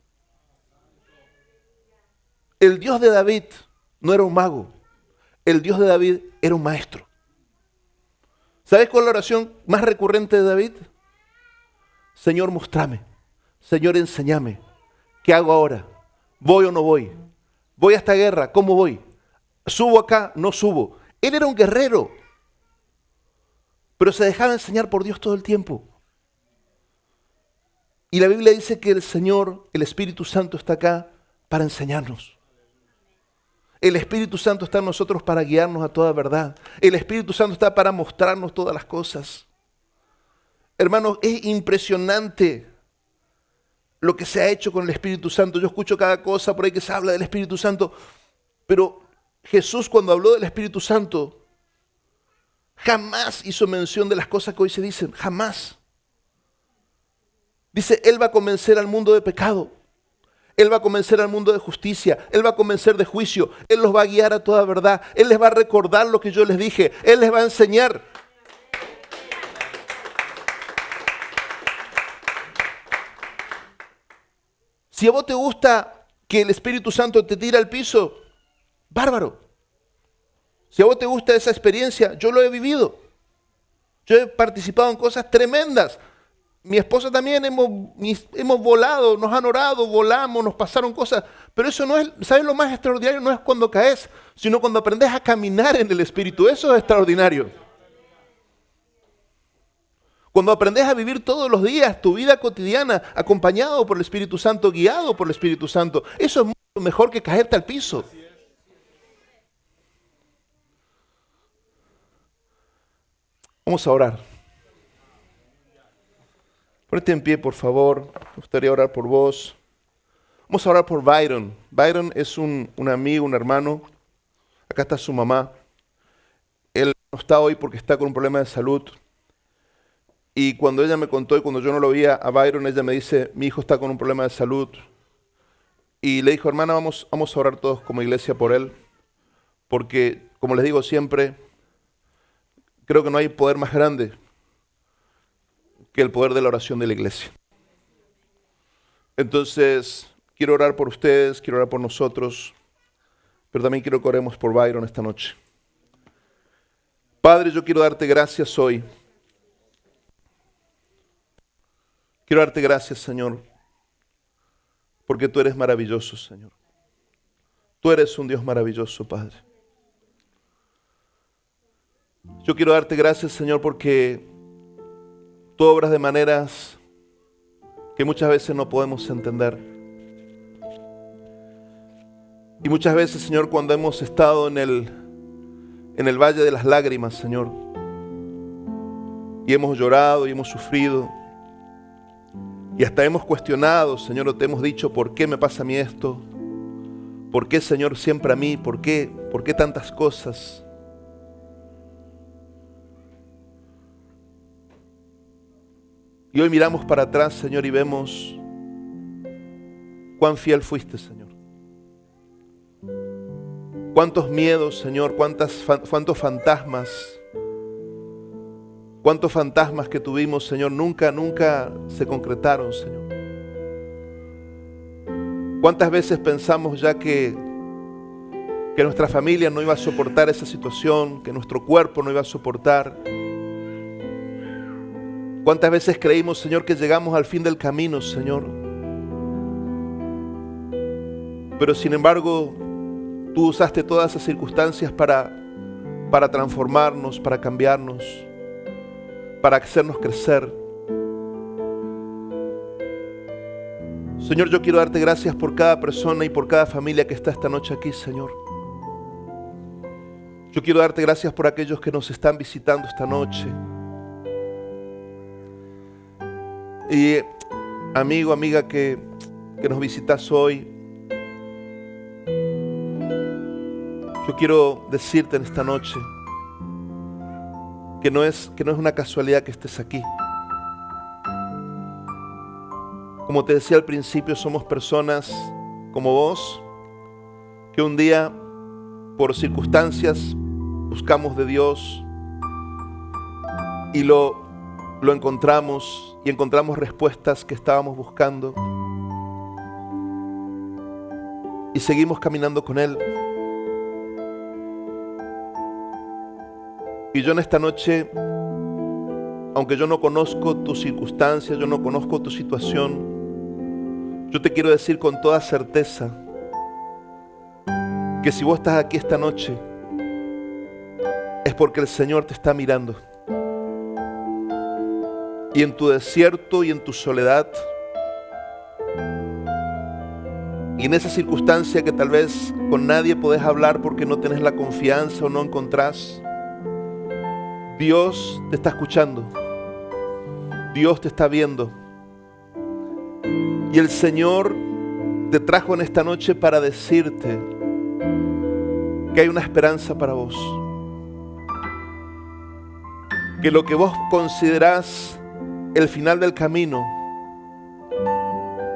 El Dios de David no era un mago. El Dios de David era un maestro. ¿Sabes cuál es la oración más recurrente de David? Señor, mostrame. Señor, enséñame. ¿Qué hago ahora? ¿Voy o no voy? ¿Voy a esta guerra? ¿Cómo voy? ¿Subo acá? ¿No subo? Él era un guerrero, pero se dejaba enseñar por Dios todo el tiempo. Y la Biblia dice que el Señor, el Espíritu Santo, está acá para enseñarnos. El Espíritu Santo está en nosotros para guiarnos a toda verdad. El Espíritu Santo está para mostrarnos todas las cosas. Hermanos, es impresionante lo que se ha hecho con el Espíritu Santo. Yo escucho cada cosa por ahí que se habla del Espíritu Santo, pero Jesús, cuando habló del Espíritu Santo, jamás hizo mención de las cosas que hoy se dicen, jamás. Dice, Él va a convencer al mundo de pecado, Él va a convencer al mundo de justicia, Él va a convencer de juicio, Él los va a guiar a toda verdad, Él les va a recordar lo que yo les dije, Él les va a enseñar. Si a vos te gusta que el Espíritu Santo te tire al piso, bárbaro. Si a vos te gusta esa experiencia, yo lo he vivido. Yo he participado en cosas tremendas. Mi esposa también hemos volado, nos han orado, volamos, nos pasaron cosas. Pero eso no es, ¿sabes lo más extraordinario? No es cuando caes, sino cuando aprendes a caminar en el Espíritu. Eso es extraordinario. Cuando aprendes a vivir todos los días tu vida cotidiana acompañado por el Espíritu Santo, guiado por el Espíritu Santo, eso es mucho mejor que caerte al piso. Vamos a orar. Ponete en pie, por favor. Me gustaría orar por vos. Vamos a orar por Byron. Byron es un amigo, un hermano. Acá está su mamá. Él no está hoy porque está con un problema de salud. Y cuando ella me contó y cuando yo no lo veía a Byron, ella me dice, mi hijo está con un problema de salud. Y le dijo, hermana, vamos a orar todos como iglesia por él. Porque, como les digo siempre, creo que no hay poder más grande que el poder de la oración de la iglesia. Entonces, quiero orar por ustedes, quiero orar por nosotros, pero también quiero que oremos por Byron esta noche. Padre, yo quiero darte gracias hoy. Quiero darte gracias, Señor, porque tú eres maravilloso, Señor. Tú eres un Dios maravilloso, Padre. Yo quiero darte gracias, Señor, porque tú obras de maneras que muchas veces no podemos entender. Y muchas veces, Señor, cuando hemos estado en el valle de las lágrimas, Señor, y hemos llorado y hemos sufrido, y hasta hemos cuestionado, Señor, o te hemos dicho, ¿por qué me pasa a mí esto? ¿Por qué, Señor, siempre a mí? ¿Por qué tantas cosas? Y hoy miramos para atrás, Señor, y vemos cuán fiel fuiste, Señor. Cuántos miedos, Señor, cuántos fantasmas. Cuántos fantasmas que tuvimos, Señor, nunca se concretaron, Señor. Cuántas veces pensamos ya que nuestra familia no iba a soportar esa situación, que nuestro cuerpo no iba a soportar. Cuántas veces creímos, Señor, que llegamos al fin del camino, Señor. Pero sin embargo, tú usaste todas esas circunstancias para transformarnos, para cambiarnos, para hacernos crecer. Señor, yo quiero darte gracias por cada persona y por cada familia que está esta noche aquí, Señor. Yo quiero darte gracias por aquellos que nos están visitando esta noche. Y amigo, amiga que nos visitas hoy, yo quiero decirte en esta noche que no es una casualidad que estés aquí. Como te decía al principio, somos personas como vos, que un día, por circunstancias buscamos de Dios y lo encontramos y encontramos respuestas que estábamos buscando y seguimos caminando con Él. Y yo en esta noche, aunque yo no conozco tus circunstancias, yo no conozco tu situación, yo te quiero decir con toda certeza que si vos estás aquí esta noche es porque el Señor te está mirando. Y en tu desierto y en tu soledad, y en esa circunstancia que tal vez con nadie podés hablar porque no tenés la confianza o no encontrás, Dios te está escuchando, Dios te está viendo. Y el Señor te trajo en esta noche para decirte que hay una esperanza para vos. Que lo que vos considerás el final del camino,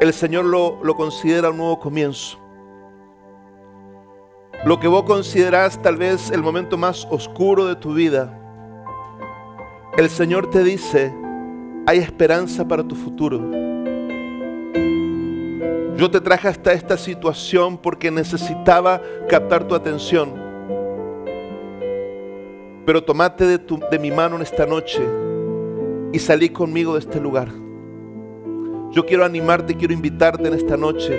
el Señor lo considera un nuevo comienzo. Lo que vos considerás tal vez el momento más oscuro de tu vida, el Señor te dice, hay esperanza para tu futuro. Yo te traje hasta esta situación porque necesitaba captar tu atención. Pero tomate de mi mano en esta noche y salí conmigo de este lugar. Yo quiero animarte, quiero invitarte en esta noche.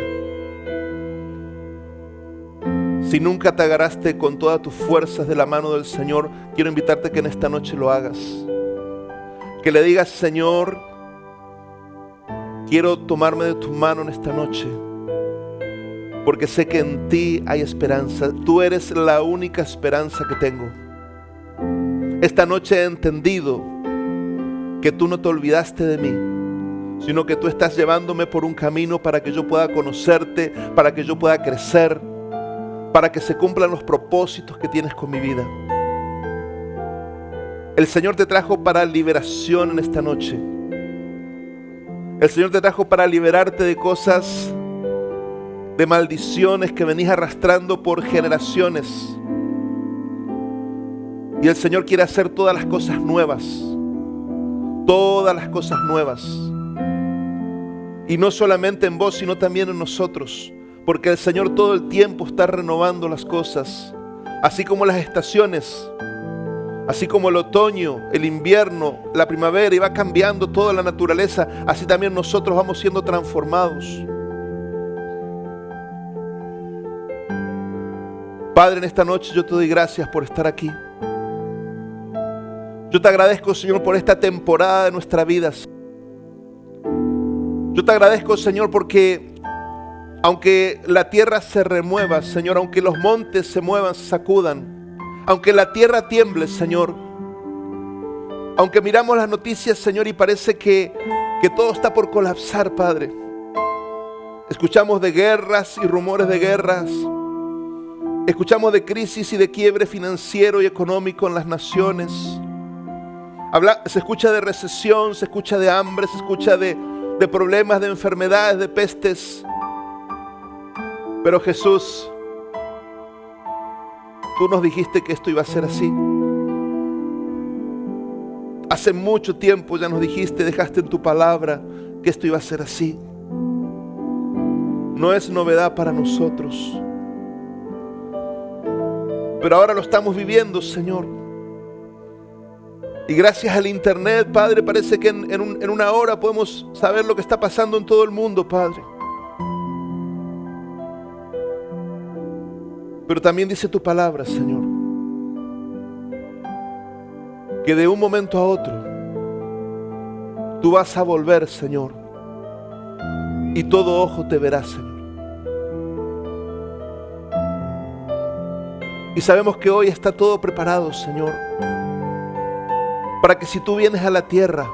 Si nunca te agarraste con todas tus fuerzas de la mano del Señor, quiero invitarte que en esta noche lo hagas. Que le digas, Señor, quiero tomarme de tu mano en esta noche, porque sé que en ti hay esperanza. Tú eres la única esperanza que tengo. Esta noche he entendido que tú no te olvidaste de mí, sino que tú estás llevándome por un camino para que yo pueda conocerte, para que yo pueda crecer, para que se cumplan los propósitos que tienes con mi vida. El Señor te trajo para liberación en esta noche. El Señor te trajo para liberarte de cosas, de maldiciones que venís arrastrando por generaciones. Y el Señor quiere hacer todas las cosas nuevas. Todas las cosas nuevas. Y no solamente en vos, sino también en nosotros. Porque el Señor todo el tiempo está renovando las cosas. Así como las estaciones. Así como el otoño, el invierno, la primavera, y va cambiando toda la naturaleza, así también nosotros vamos siendo transformados. Padre, en esta noche yo te doy gracias por estar aquí. Yo te agradezco, Señor, por esta temporada de nuestra vida. Yo te agradezco, Señor, porque aunque la tierra se remueva, Señor, aunque los montes se muevan, se sacudan, aunque la tierra tiemble, Señor, aunque miramos las noticias, Señor, y parece que todo está por colapsar, Padre. Escuchamos de guerras y rumores de guerras. Escuchamos de crisis y de quiebre financiero y económico en las naciones. Se escucha de recesión, se escucha de hambre, se escucha de problemas, de enfermedades, de pestes. Pero Jesús, tú nos dijiste que esto iba a ser así. Hace mucho tiempo ya nos dijiste, dejaste en tu palabra que esto iba a ser así. No es novedad para nosotros. Pero ahora lo estamos viviendo, Señor. Y gracias al internet, Padre, parece que en una hora podemos saber lo que está pasando en todo el mundo, Padre. Pero también dice tu palabra, Señor, que de un momento a otro tú vas a volver, Señor, y todo ojo te verá, Señor. Y sabemos que hoy está todo preparado, Señor, para que si tú vienes a la tierra,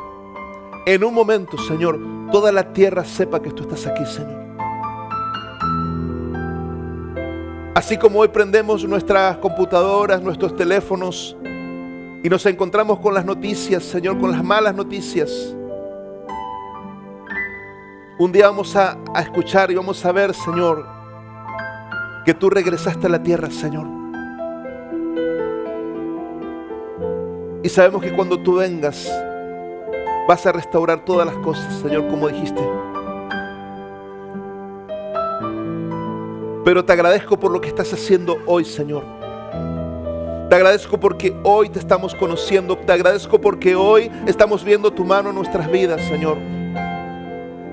en un momento, Señor, toda la tierra sepa que tú estás aquí, Señor. Así como hoy prendemos nuestras computadoras, nuestros teléfonos y nos encontramos con las noticias, Señor, con las malas noticias. Un día vamos a escuchar y vamos a ver, Señor, que tú regresaste a la tierra, Señor. Y sabemos que cuando tú vengas, vas a restaurar todas las cosas, Señor, como dijiste. Pero te agradezco por lo que estás haciendo hoy, Señor. Te agradezco porque hoy te estamos conociendo. Te agradezco porque hoy estamos viendo tu mano en nuestras vidas, Señor.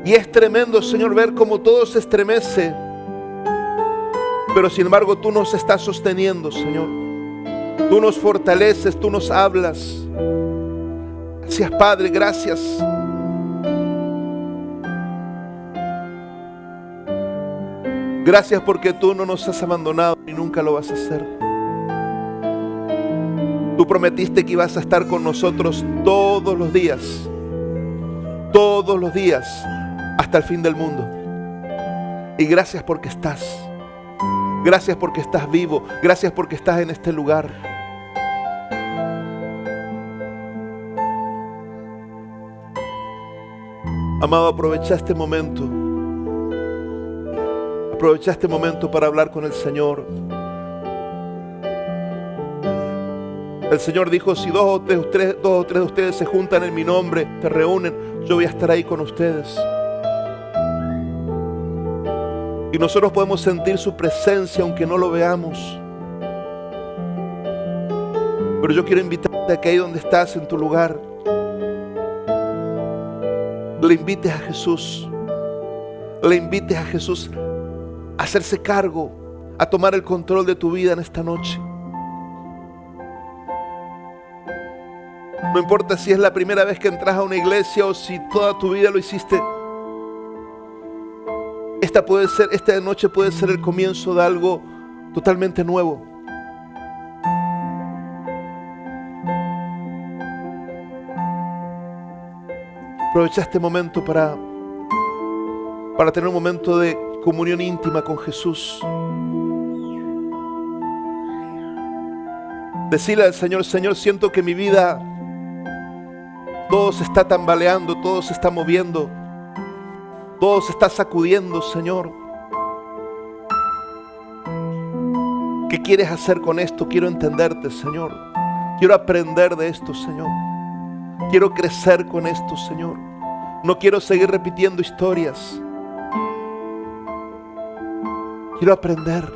Y es tremendo, Señor, ver cómo todo se estremece. Pero sin embargo tú nos estás sosteniendo, Señor. Tú nos fortaleces, tú nos hablas. Gracias, Padre, gracias. Gracias porque tú no nos has abandonado y nunca lo vas a hacer. Tú prometiste que ibas a estar con nosotros todos los días, hasta el fin del mundo. Y gracias porque estás. Gracias porque estás vivo. Gracias porque estás en este lugar. Amado, aprovecha este momento. Aprovecha este momento para hablar con el Señor. El Señor dijo, si dos o tres de ustedes se juntan en mi nombre, se reúnen, yo voy a estar ahí con ustedes. Y nosotros podemos sentir su presencia aunque no lo veamos. Pero yo quiero invitarte a que ahí donde estás, en tu lugar, le invites a Jesús. Le invites a Jesús a hacerse cargo, a tomar el control de tu vida en esta noche. No importa si es la primera vez que entras a una iglesia o si toda tu vida lo hiciste. Esta noche puede ser el comienzo de algo totalmente nuevo. Aprovecha este momento para tener un momento de comunión íntima con Jesús. Decirle al Señor, Señor, siento que mi vida todo se está tambaleando, todo se está moviendo, todo se está sacudiendo, Señor. ¿Qué quieres hacer con esto? Quiero entenderte, Señor. Quiero aprender de esto, Señor. Quiero crecer con esto, Señor. No quiero seguir repitiendo historias. Quiero aprender.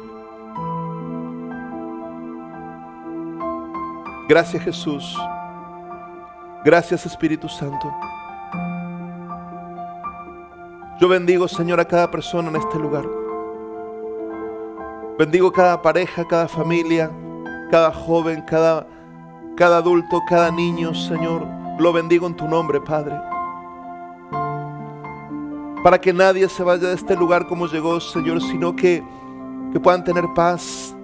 Gracias, Jesús. Gracias, Espíritu Santo. Yo bendigo, Señor, a cada persona en este lugar. Bendigo cada pareja, cada familia, cada joven, cada adulto, cada niño, Señor. Lo bendigo en tu nombre, Padre. Para que nadie se vaya de este lugar como llegó, Señor, sino que puedan tener paz,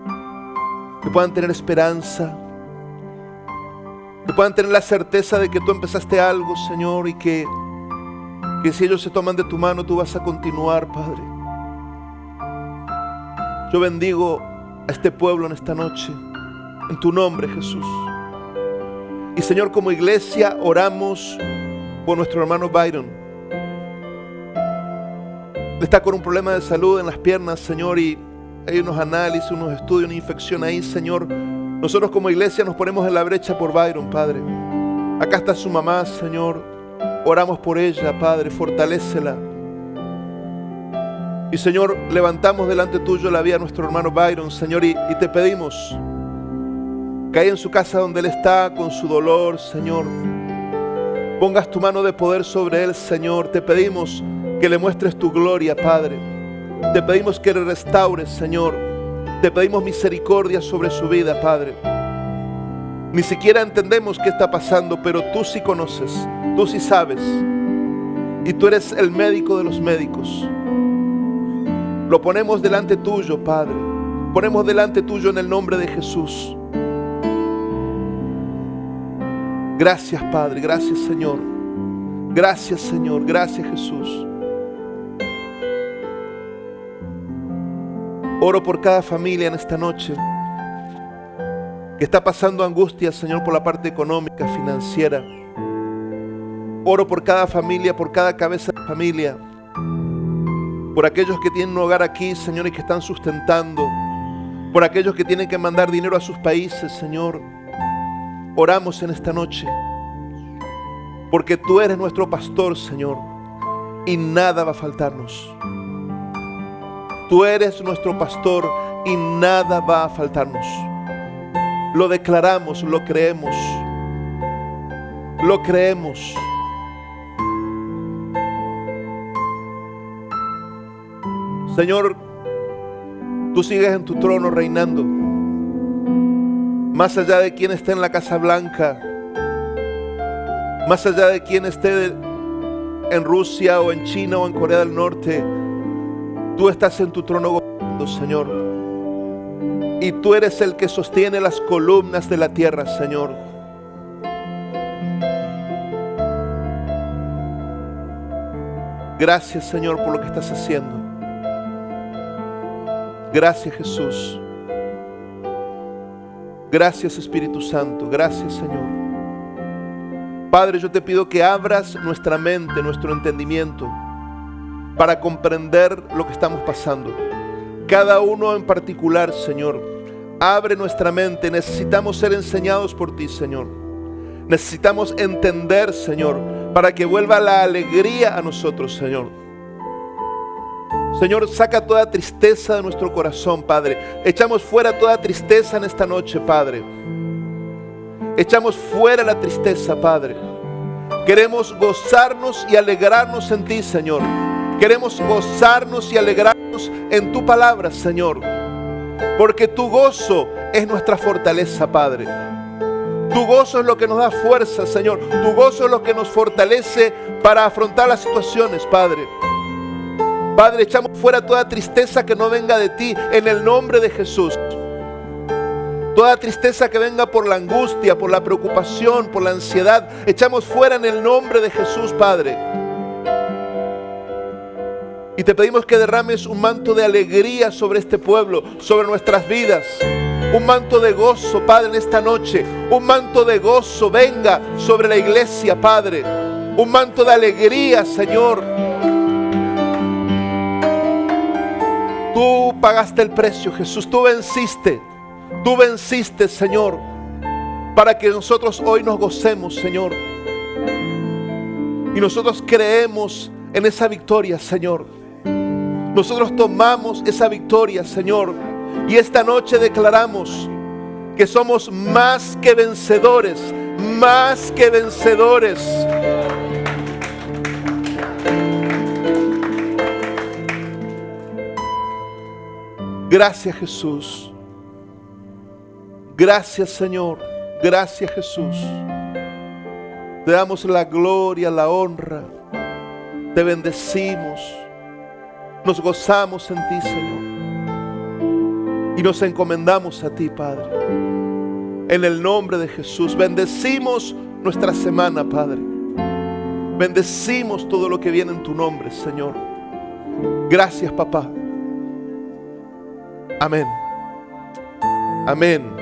que puedan tener esperanza, que puedan tener la certeza de que tú empezaste algo, Señor, y que si ellos se toman de tu mano, tú vas a continuar, Padre. Yo bendigo a este pueblo en esta noche, en tu nombre, Jesús. Y Señor, como iglesia oramos por nuestro hermano Byron. Está con un problema de salud en las piernas, Señor, y hay unos análisis, unos estudios, una infección ahí, Señor. Nosotros como iglesia nos ponemos en la brecha por Byron, Padre. Acá está su mamá, Señor. Oramos por ella, Padre, fortalécela. Y Señor, levantamos delante tuyo la vida de nuestro hermano Byron, Señor, y te pedimos que ahí en su casa donde él está, con su dolor, Señor, pongas tu mano de poder sobre él, Señor. Te pedimos que le muestres tu gloria, Padre. Te pedimos que le restaures, Señor. Te pedimos misericordia sobre su vida, Padre. Ni siquiera entendemos qué está pasando, pero tú sí conoces, tú sí sabes. Y tú eres el médico de los médicos. Lo ponemos delante tuyo, Padre. Ponemos delante tuyo en el nombre de Jesús. Gracias, Padre. Gracias, Señor. Gracias, Señor. Gracias, Jesús. Oro por cada familia en esta noche que está pasando angustia, Señor, por la parte económica, financiera. Oro por cada familia, por cada cabeza de familia, por aquellos que tienen un hogar aquí, Señor, y que están sustentando, por aquellos que tienen que mandar dinero a sus países, Señor. oramos en esta noche, porque tú eres nuestro pastor, Señor, y nada va a faltarnos. Tú eres nuestro pastor y nada va a faltarnos. Lo declaramos, lo creemos. Lo creemos. Señor, tú sigues en tu trono reinando. Más allá de quien esté en la Casa Blanca, más allá de quien esté en Rusia o en China o en Corea del Norte, tú estás en tu trono gobernando, Señor. Y tú eres el que sostiene las columnas de la tierra, Señor. Gracias, Señor, por lo que estás haciendo. Gracias, Jesús. Gracias, Espíritu Santo. Gracias, Señor. Padre, yo te pido que abras nuestra mente, nuestro entendimiento, para comprender lo que estamos pasando. Cada uno en particular, Señor. Abre nuestra mente. Necesitamos ser enseñados por ti, Señor. Necesitamos entender, Señor, para que vuelva la alegría a nosotros, Señor. Señor, saca toda tristeza de nuestro corazón, Padre. Echamos fuera toda tristeza en esta noche, Padre. Echamos fuera la tristeza, Padre. Queremos gozarnos y alegrarnos en ti, Señor. Queremos gozarnos y alegrarnos en tu palabra, Señor. Porque tu gozo es nuestra fortaleza, Padre. Tu gozo es lo que nos da fuerza, Señor. Tu gozo es lo que nos fortalece para afrontar las situaciones, Padre. Padre, echamos fuera toda tristeza que no venga de ti en el nombre de Jesús. Toda tristeza que venga por la angustia, por la preocupación, por la ansiedad, echamos fuera en el nombre de Jesús, Padre. Y te pedimos que derrames un manto de alegría sobre este pueblo, sobre nuestras vidas. Un manto de gozo, Padre, en esta noche. Un manto de gozo venga sobre la iglesia, Padre. Un manto de alegría, Señor. Tú pagaste el precio, Jesús. Tú venciste. Tú venciste, Señor, para que nosotros hoy nos gocemos, Señor. Y nosotros creemos en esa victoria, Señor. Nosotros tomamos esa victoria, Señor. Y esta noche declaramos que somos más que vencedores, más que vencedores. Gracias, Jesús. Gracias, Señor. Gracias, Jesús. Te damos la gloria, la honra. Te bendecimos. Nos gozamos en ti, Señor. Y nos encomendamos a ti, Padre. En el nombre de Jesús. Bendecimos nuestra semana, Padre. Bendecimos todo lo que viene en tu nombre, Señor. Gracias, papá. Amén. Amén.